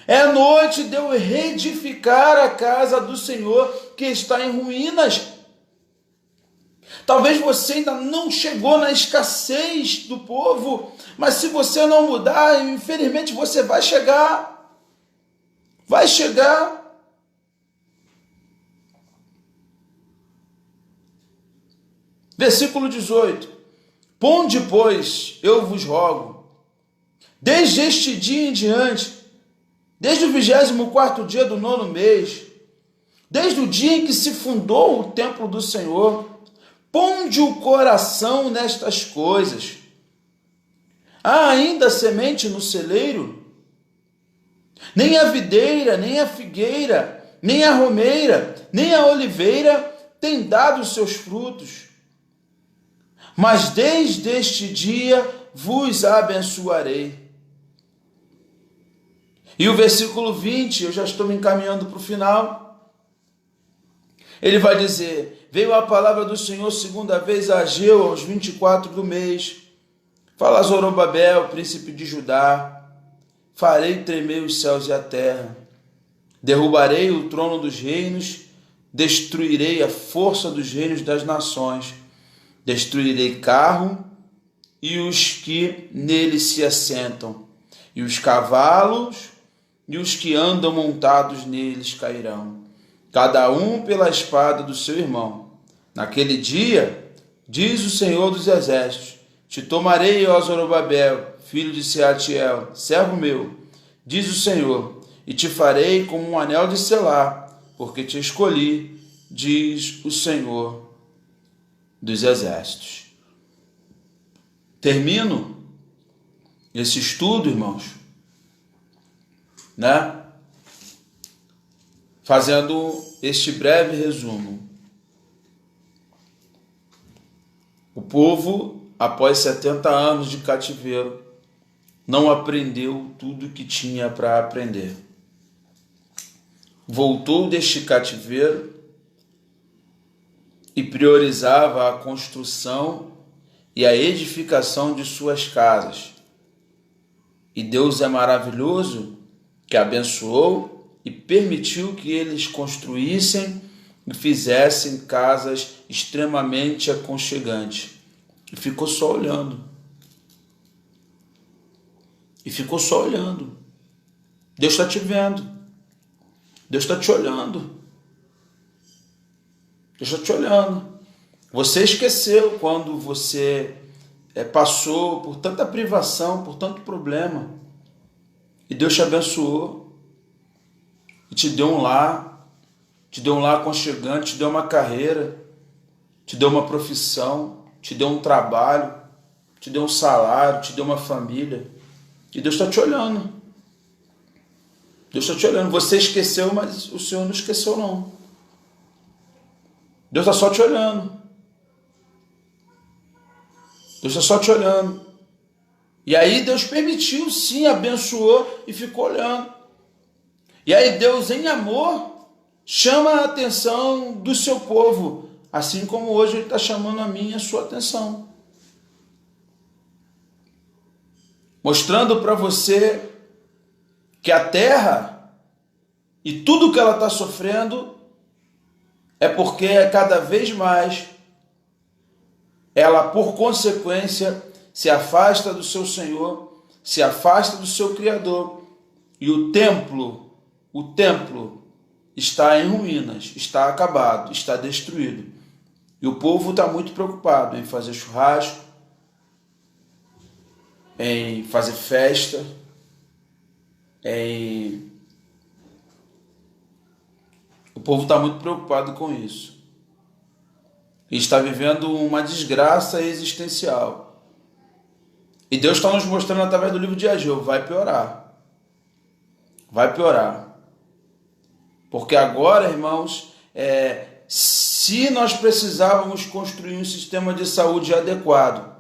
É noite de eu reedificar a casa do Senhor que está em ruínas. Talvez você ainda não chegou na escassez do povo, mas se você não mudar, infelizmente você vai chegar. Vai chegar. Versículo 18. Ponde, pois, eu vos rogo, desde este dia em diante, desde o 24º dia do 9º mês, desde o dia em que se fundou o templo do Senhor, ponde o coração nestas coisas. Há ainda semente no celeiro? Nem a videira, nem a figueira, nem a romeira, nem a oliveira tem dado os seus frutos. Mas desde este dia vos abençoarei. E o versículo 20, eu já estou me encaminhando para o final. Ele vai dizer: veio a palavra do Senhor segunda vez a Ageu, aos 24 do mês. Fala a Zorobabel, príncipe de Judá: farei tremer os céus e a terra, derrubarei o trono dos reinos, destruirei a força dos reinos das nações, destruirei carro e os que nele se assentam, e os cavalos e os que andam montados neles cairão, cada um pela espada do seu irmão. Naquele dia, diz o Senhor dos Exércitos, te tomarei, ó Zorobabel, filho de Sealtiel, servo meu, diz o Senhor, e te farei como um anel de selar, porque te escolhi, diz o Senhor dos Exércitos. Termino esse estudo, irmãos, fazendo este breve resumo. O povo, após 70 anos de cativeiro, não aprendeu tudo que tinha para aprender. Voltou deste cativeiro e priorizava a construção e a edificação de suas casas. E Deus é maravilhoso, que abençoou e permitiu que eles construíssem e fizessem casas extremamente aconchegantes. E ficou só olhando. E ficou só olhando. Deus está te vendo. Deus está te olhando. Deus está te olhando. Você esqueceu quando você passou por tanta privação, por tanto problema. E Deus te abençoou. E te deu um lar. Te deu um lar aconchegante. Te deu uma carreira. Te deu uma profissão. Te deu um trabalho. Te deu um salário. Te deu uma família. E Deus está te olhando. Deus está te olhando. Você esqueceu, mas o Senhor não esqueceu, não. Deus está só te olhando. Deus está só te olhando. E aí Deus permitiu, sim, abençoou e ficou olhando. E aí Deus, em amor, chama a atenção do seu povo, assim como hoje Ele está chamando a minha e a sua atenção. Mostrando para você que a terra e tudo que ela está sofrendo é porque cada vez mais ela, por consequência, se afasta do seu Senhor, se afasta do seu Criador, e o templo está em ruínas, está acabado, está destruído. E o povo está muito preocupado em fazer churrasco, em fazer festa, O povo está muito preocupado com isso. E está vivendo uma desgraça existencial. E Deus está nos mostrando através do livro de Ageu, vai piorar. Vai piorar. Porque agora, irmãos, se nós precisávamos construir um sistema de saúde adequado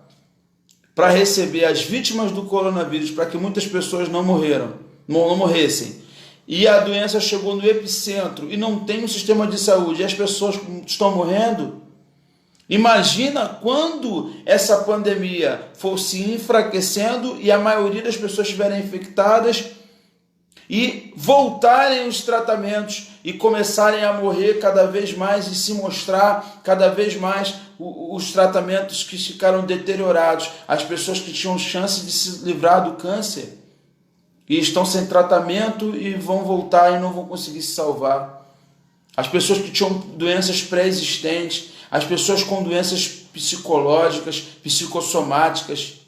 para receber as vítimas do coronavírus, para que muitas pessoas não morressem, e a doença chegou no epicentro e não tem um sistema de saúde, e as pessoas estão morrendo, imagina quando essa pandemia for se enfraquecendo e a maioria das pessoas estiverem infectadas e voltarem os tratamentos e começarem a morrer cada vez mais e se mostrar cada vez mais os tratamentos que ficaram deteriorados, as pessoas que tinham chance de se livrar do câncer e estão sem tratamento e vão voltar e não vão conseguir se salvar, as pessoas que tinham doenças pré-existentes, as pessoas com doenças psicológicas, psicossomáticas,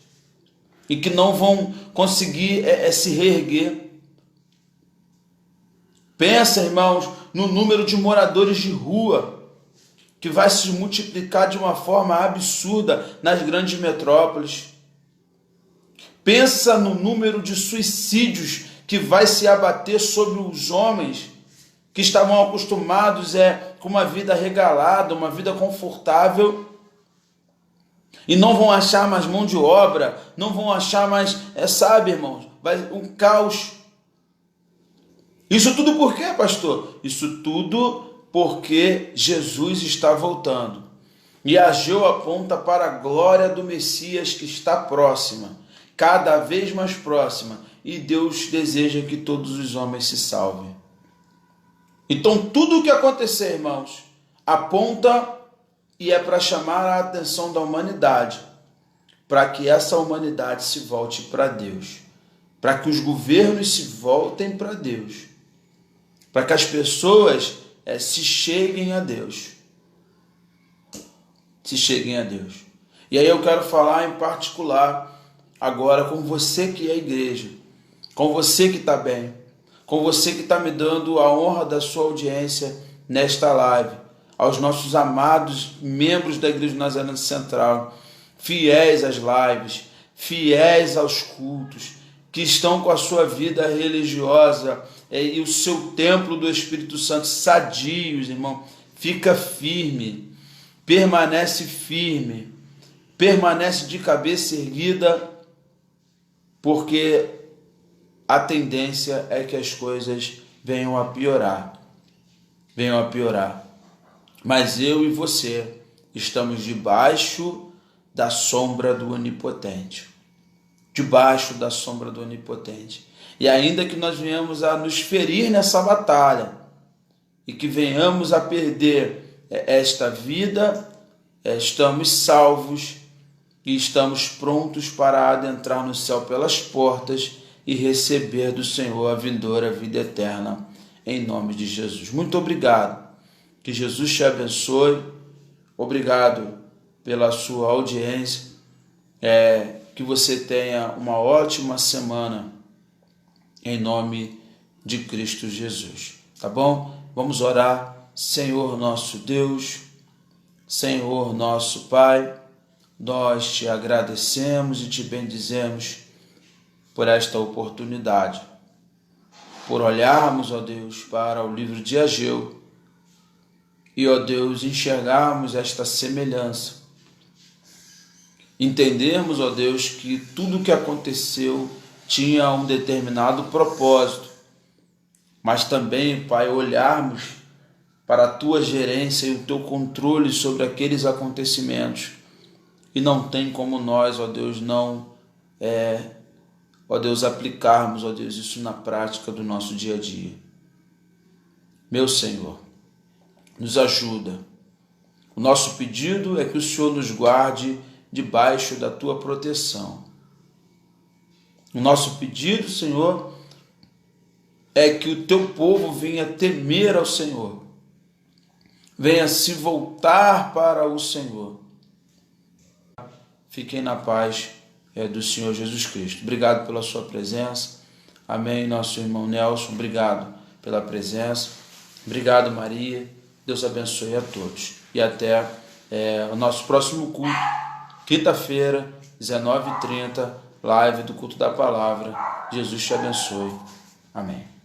e que não vão conseguir se reerguer. Pensa, irmãos, no número de moradores de rua, que vai se multiplicar de uma forma absurda nas grandes metrópoles. Pensa no número de suicídios que vai se abater sobre os homens que estavam acostumados com uma vida regalada, uma vida confortável, e não vão achar mais mão de obra, não vão achar mais, sabe, irmãos, vai um caos. Isso tudo por quê, pastor? Isso tudo porque Jesus está voltando. E a Ageu aponta para a glória do Messias que está próxima, cada vez mais próxima, e Deus deseja que todos os homens se salvem. Então, tudo o que acontecer, irmãos, aponta e é para chamar a atenção da humanidade, para que essa humanidade se volte para Deus, para que os governos se voltem para Deus, para que as pessoas se cheguem a Deus. Se cheguem a Deus. E aí eu quero falar em particular agora com você que é a igreja, com você que está bem, com você que está me dando a honra da sua audiência nesta live, aos nossos amados membros da Igreja Nazarena Central, fiéis às lives, fiéis aos cultos, que estão com a sua vida religiosa e o seu templo do Espírito Santo sadios, irmão. Fica firme, permanece de cabeça erguida, porque a tendência é que as coisas venham a piorar. Mas eu e você estamos debaixo da sombra do Onipotente. Debaixo da sombra do Onipotente. E ainda que nós venhamos a nos ferir nessa batalha e que venhamos a perder esta vida, estamos salvos e estamos prontos para adentrar no céu pelas portas e receber do Senhor a vindoura vida eterna, em nome de Jesus. Muito obrigado. Que Jesus te abençoe. Obrigado pela sua audiência. Que você tenha uma ótima semana em nome de Cristo Jesus. Tá bom? Vamos orar. Senhor nosso Deus, Senhor nosso Pai, nós te agradecemos e te bendizemos por esta oportunidade, por olharmos, ó Deus, para o livro de Ageu, e, ó Deus, enxergarmos esta semelhança. Entendermos, ó Deus, que tudo o que aconteceu tinha um determinado propósito. Mas também, Pai, olharmos para a Tua gerência e o Teu controle sobre aqueles acontecimentos. E não tem como nós, ó Deus, aplicarmos, ó Deus, isso na prática do nosso dia a dia. Meu Senhor, nos ajuda. O nosso pedido é que o Senhor nos guarde debaixo da Tua proteção. O nosso pedido, Senhor, é que o Teu povo venha temer ao Senhor, venha se voltar para o Senhor. Fiquem na paz do Senhor Jesus Cristo. Obrigado pela sua presença. Amém, nosso irmão Nelson. Obrigado pela presença. Obrigado, Maria. Deus abençoe a todos. E até o nosso próximo culto, quinta-feira, 19h30, live do Culto da Palavra. Jesus te abençoe. Amém.